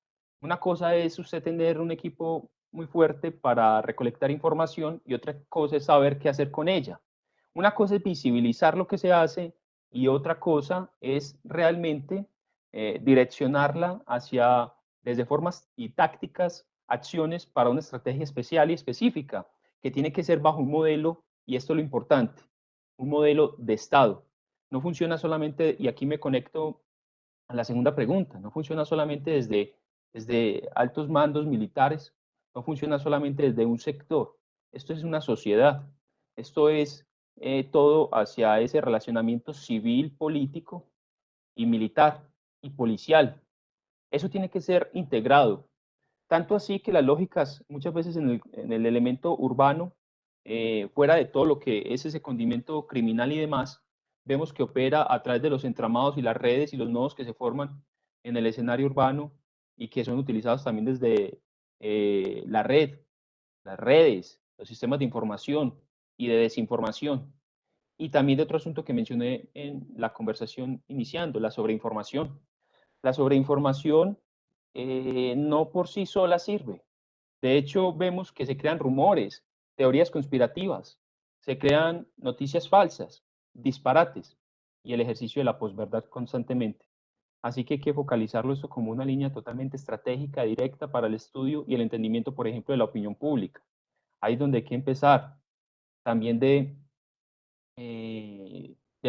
Una cosa es usted tener un equipo muy fuerte para recolectar información y otra cosa es saber qué hacer con ella. Una cosa es visibilizar lo que se hace y otra cosa es realmente direccionarla hacia, desde formas y tácticas, acciones para una estrategia especial y específica, que tiene que ser bajo un modelo, y esto es lo importante, un modelo de Estado. No funciona solamente, y aquí me conecto a la segunda pregunta, no funciona solamente desde altos mandos militares, no funciona solamente desde un sector, esto es una sociedad, esto es todo hacia ese relacionamiento civil, político y militar y policial. Eso tiene que ser integrado. Tanto así que las lógicas, muchas veces en el elemento urbano, fuera de todo lo que es ese condimento criminal y demás, vemos que opera a través de los entramados y las redes y los nodos que se forman en el escenario urbano y que son utilizados también desde la red, las redes, los sistemas de información y de desinformación. y también de otro asunto que mencioné en la conversación iniciando, la sobreinformación. La sobreinformación no por sí sola sirve. De hecho, vemos que se crean rumores, teorías conspirativas, se crean noticias falsas, disparates y el ejercicio de la posverdad constantemente. Así que hay que focalizarlo esto como una línea totalmente estratégica, directa para el estudio y el entendimiento, por ejemplo, de la opinión pública. Ahí es donde hay que empezar. También de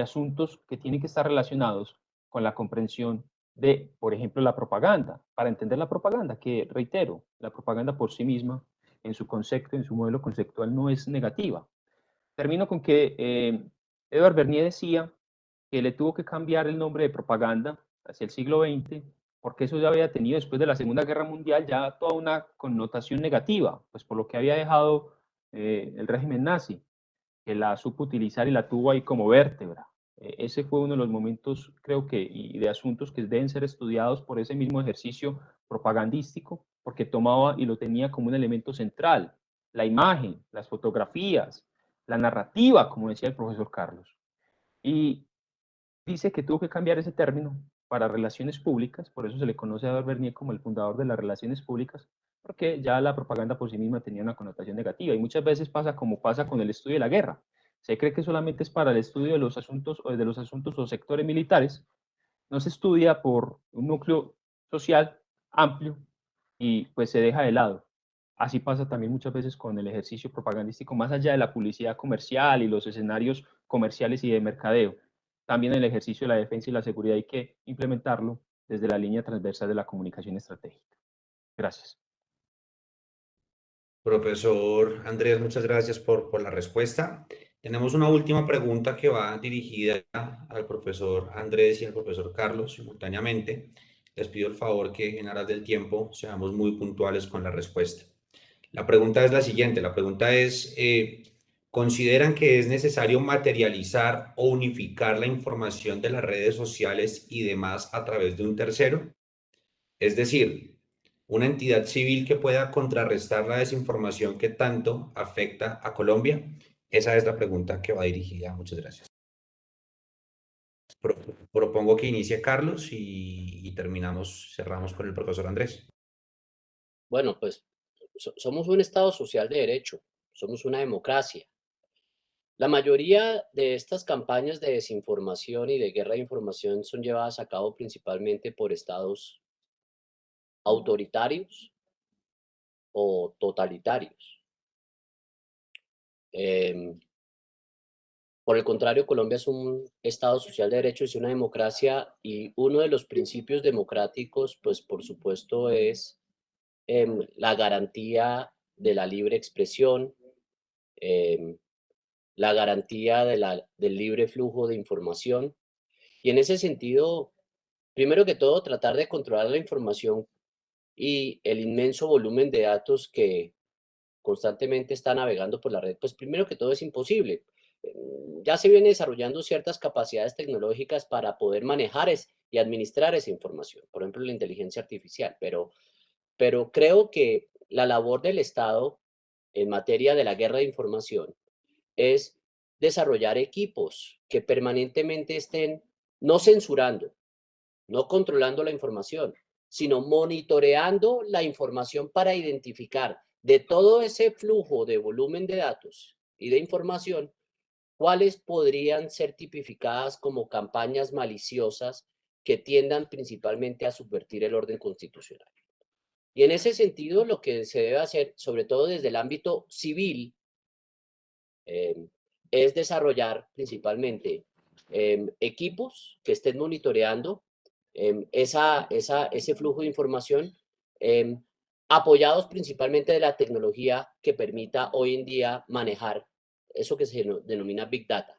asuntos que tienen que estar relacionados con la comprensión de, por ejemplo, la propaganda. Para entender la propaganda, que reitero, la propaganda por sí misma, en su concepto, en su modelo conceptual, no es negativa. Termino con que Edward Bernier decía que le tuvo que cambiar el nombre de propaganda hacia el siglo XX, porque eso ya había tenido después de la Segunda Guerra Mundial ya toda una connotación negativa, pues por lo que había dejado el régimen nazi, que la supo utilizar y la tuvo ahí como vértebra. Ese fue uno de los momentos, creo que, y de asuntos que deben ser estudiados por ese mismo ejercicio propagandístico, porque tomaba y lo tenía como un elemento central, la imagen, las fotografías, la narrativa, como decía el profesor Carlos. Y dice que tuvo que cambiar ese término para relaciones públicas, por eso se le conoce a Edward Bernier como el fundador de las relaciones públicas, porque ya la propaganda por sí misma tenía una connotación negativa y muchas veces pasa como pasa con el estudio de la guerra. Se cree que solamente es para el estudio de los asuntos o sectores militares, no se estudia por un núcleo social amplio y pues se deja de lado. Así pasa también muchas veces con el ejercicio propagandístico, más allá de la publicidad comercial y los escenarios comerciales y de mercadeo. También el ejercicio de la defensa y la seguridad hay que implementarlo desde la línea transversal de la comunicación estratégica. Gracias. Profesor Andrés, muchas gracias por la respuesta. Tenemos una última pregunta que va dirigida al profesor Andrés y al profesor Carlos simultáneamente. Les pido el favor que en aras del tiempo seamos muy puntuales con la respuesta. La pregunta es la siguiente, la pregunta es, ¿consideran que es necesario materializar o unificar la información de las redes sociales y demás a través de un tercero? Es decir, una entidad civil que pueda contrarrestar la desinformación que tanto afecta a Colombia. Esa es la pregunta que va dirigida. Muchas gracias. Propongo que inicie Carlos y cerramos con el profesor Andrés. Bueno, pues somos un Estado social de derecho, somos una democracia. La mayoría de estas campañas de desinformación y de guerra de información son llevadas a cabo principalmente por estados autoritarios o totalitarios. Em, por el contrario, Colombia es un Estado social de derecho, es una democracia y uno de los principios democráticos, pues por supuesto, es la garantía de la libre expresión, em, la garantía del libre flujo de información. Y en ese sentido, primero que todo, tratar de controlar la información y el inmenso volumen de datos que constantemente está navegando por la red, pues primero que todo es imposible. Ya se vienen desarrollando ciertas capacidades tecnológicas para poder manejar y administrar esa información, por ejemplo, la inteligencia artificial, pero creo que la labor del Estado en materia de la guerra de información es desarrollar equipos que permanentemente estén no censurando, no controlando la información, sino monitoreando la información para identificar de todo ese flujo de volumen de datos y de información, cuáles podrían ser tipificadas como campañas maliciosas que tiendan principalmente a subvertir el orden constitucional. Y en ese sentido, lo que se debe hacer, sobre todo desde el ámbito civil, eh, es desarrollar principalmente equipos que estén monitoreando ese flujo de información, eh, apoyados principalmente de la tecnología que permita hoy en día manejar eso que se denomina Big Data.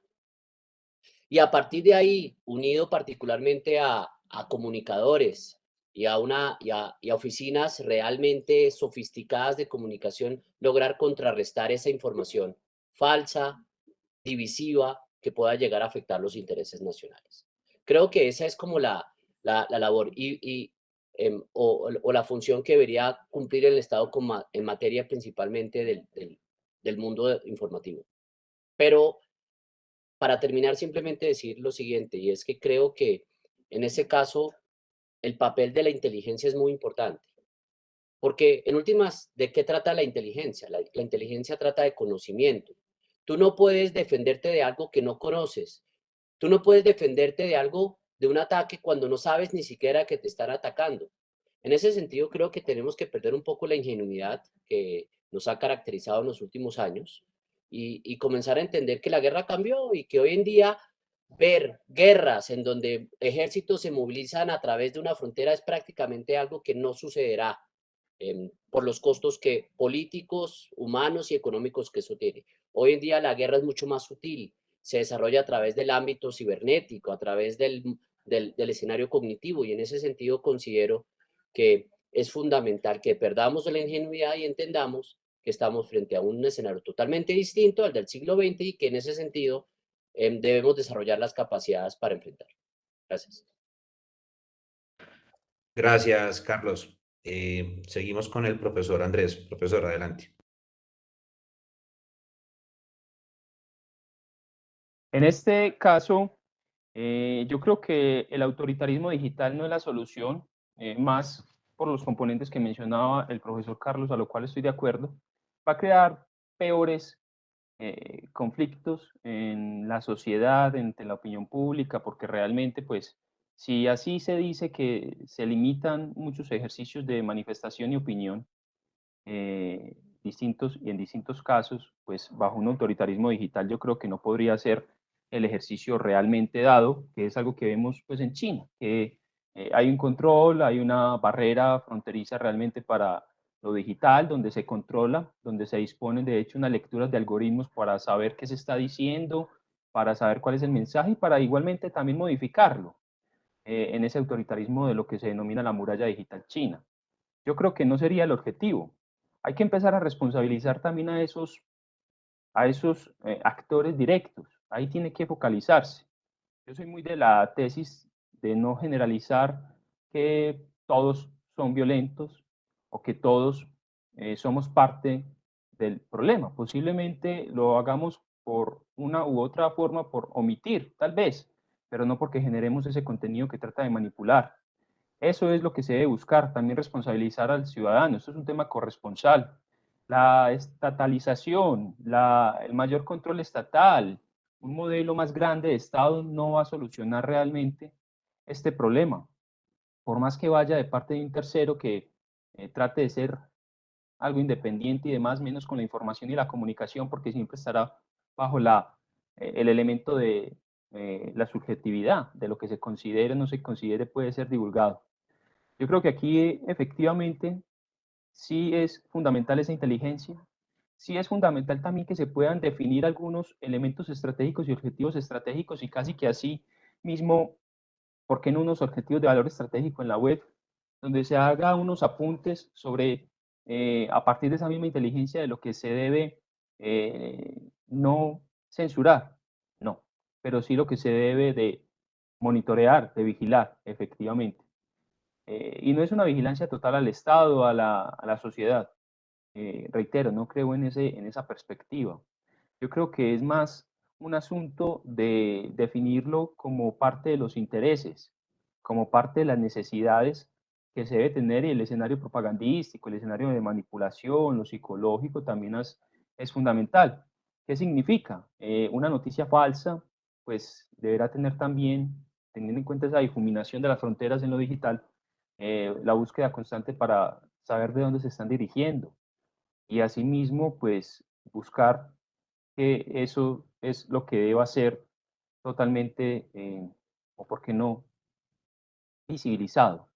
Y a partir de ahí, unido particularmente a comunicadores y a oficinas realmente sofisticadas de comunicación, lograr contrarrestar esa información falsa, divisiva, que pueda llegar a afectar los intereses nacionales. Creo que esa es como la labor o la función que debería cumplir el Estado en materia principalmente del mundo informativo. Pero para terminar, simplemente decir lo siguiente, y es que creo que en ese caso el papel de la inteligencia es muy importante. Porque en últimas, ¿de qué trata la inteligencia? La inteligencia trata de conocimiento. Tú no puedes defenderte de algo que no conoces. Tú no puedes defenderte de algo, de un ataque, cuando no sabes ni siquiera que te están atacando. En ese sentido, creo que tenemos que perder un poco la ingenuidad que nos ha caracterizado en los últimos años y comenzar a entender que la guerra cambió y que hoy en día ver guerras en donde ejércitos se movilizan a través de una frontera es prácticamente algo que no sucederá por los costos que, políticos, humanos y económicos que eso tiene. Hoy en día la guerra es mucho más sutil, se desarrolla a través del ámbito cibernético, a través del escenario cognitivo, y en ese sentido considero que es fundamental que perdamos la ingenuidad y entendamos que estamos frente a un escenario totalmente distinto al del siglo XX y que en ese sentido debemos desarrollar las capacidades para enfrentar. Gracias. Gracias, Carlos. Seguimos con el profesor Andrés. Profesor, adelante. En este caso, yo creo que el autoritarismo digital no es la solución, más por los componentes que mencionaba el profesor Carlos, a lo cual estoy de acuerdo. Va a crear peores conflictos en la sociedad, entre la opinión pública, porque realmente, pues, si así se dice que se limitan muchos ejercicios de manifestación y opinión, distintos y en distintos casos, pues bajo un autoritarismo digital yo creo que no podría ser el ejercicio realmente dado, que es algo que vemos pues en China, que hay un control, hay una barrera fronteriza realmente para lo digital, donde se controla, donde se disponen de hecho unas lecturas de algoritmos para saber qué se está diciendo, para saber cuál es el mensaje y para igualmente también modificarlo en ese autoritarismo de lo que se denomina la muralla digital china. Yo creo que no sería el objetivo. Hay que empezar a responsabilizar también a esos actores directos. Ahí tiene que focalizarse. Yo soy muy de la tesis de no generalizar que todos son violentos o que todos somos parte del problema. Posiblemente lo hagamos por una u otra forma, por omitir, tal vez, pero no porque generemos ese contenido que trata de manipular. Eso es lo que se debe buscar, también responsabilizar al ciudadano. Esto es un tema corresponsal. La estatalización, el mayor control estatal, un modelo más grande de Estado no va a solucionar realmente este problema. Por más que vaya de parte de un tercero que trate de ser algo independiente y demás, menos con la información y la comunicación, porque siempre estará bajo el elemento de la subjetividad, de lo que se considere o no se considere puede ser divulgado. Yo creo que aquí efectivamente sí es fundamental esa inteligencia, sí es fundamental también que se puedan definir algunos elementos estratégicos y objetivos estratégicos y casi que así mismo, ¿por qué no unos objetivos de valor estratégico en la web, donde se haga unos apuntes sobre, a partir de esa misma inteligencia, de lo que se debe no censurar, no, pero sí lo que se debe de monitorear, de vigilar, efectivamente. Y no es una vigilancia total al Estado, a la sociedad. Reitero, no creo en esa perspectiva. Yo creo que es más un asunto de definirlo como parte de los intereses, como parte de las necesidades que se debe tener y el escenario propagandístico, el escenario de manipulación, lo psicológico también es fundamental. ¿Qué significa? Una noticia falsa, pues deberá tener también, teniendo en cuenta esa difuminación de las fronteras en lo digital, la búsqueda constante para saber de dónde se están dirigiendo y asimismo, pues buscar que eso es lo que deba ser totalmente, o por qué no, visibilizado.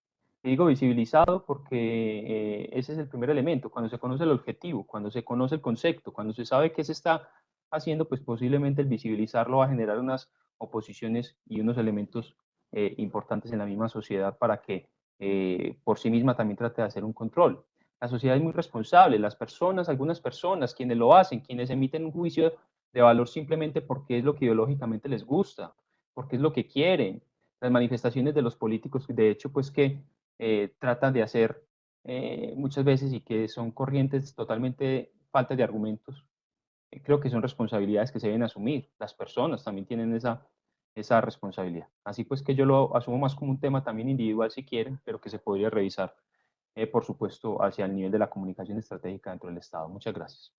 Y digo visibilizado porque ese es el primer elemento, cuando se conoce el objetivo, cuando se conoce el concepto, cuando se sabe qué se está haciendo, pues posiblemente el visibilizarlo va a generar unas oposiciones y unos elementos importantes en la misma sociedad para que por sí misma también trate de hacer un control. La sociedad es muy responsable, las personas, algunas personas, quienes lo hacen, quienes emiten un juicio de valor simplemente porque es lo que ideológicamente les gusta, porque es lo que quieren, las manifestaciones de los políticos, de hecho, pues que tratan de hacer muchas veces y que son corrientes totalmente faltas de argumentos, creo que son responsabilidades que se deben asumir. Las personas también tienen esa responsabilidad. Así pues que yo lo asumo más como un tema también individual si quieren, pero que se podría revisar, por supuesto, hacia el nivel de la comunicación estratégica dentro del Estado. Muchas gracias.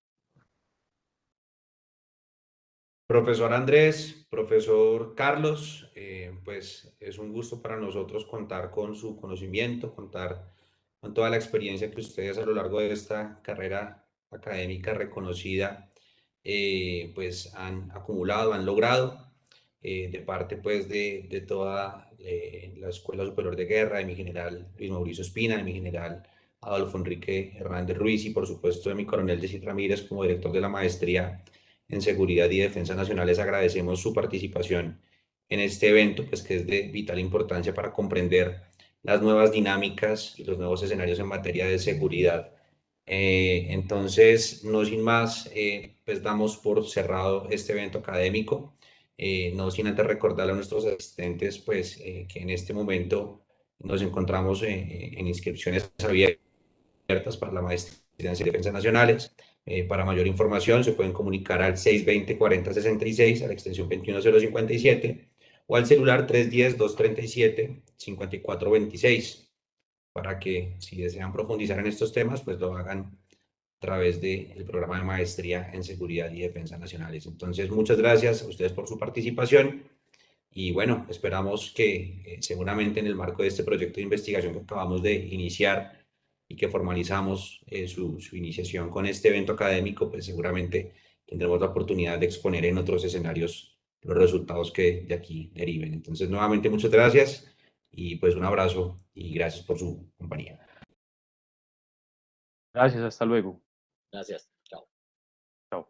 Profesor Andrés, profesor Carlos, pues es un gusto para nosotros contar con su conocimiento, contar con toda la experiencia que ustedes a lo largo de esta carrera académica reconocida, pues han acumulado, han logrado, de parte pues de toda la Escuela Superior de Guerra, de mi general Luis Mauricio Espina, de mi general Adolfo Enrique Hernández Ruiz y por supuesto de mi coronel Yesid Ramírez como director de la maestría en Seguridad y Defensa Nacionales. Agradecemos su participación en este evento, pues que es de vital importancia para comprender las nuevas dinámicas y los nuevos escenarios en materia de seguridad. Entonces, no sin más, pues damos por cerrado este evento académico. No sin antes recordarle a nuestros asistentes, pues que en este momento nos encontramos en inscripciones abiertas para la maestría en Defensa Nacionales. Para mayor información se pueden comunicar al 620-4066 a la extensión 21057 o al celular 310-237-5426 para que si desean profundizar en estos temas, pues lo hagan a través del programa de maestría en Seguridad y Defensa Nacionales. Entonces, muchas gracias a ustedes por su participación y bueno, esperamos que seguramente en el marco de este proyecto de investigación que acabamos de iniciar y que formalizamos su iniciación con este evento académico, pues seguramente tendremos la oportunidad de exponer en otros escenarios los resultados que de aquí deriven. Entonces, nuevamente, muchas gracias y pues un abrazo y gracias por su compañía. Gracias, hasta luego. Gracias. Chao. Chao.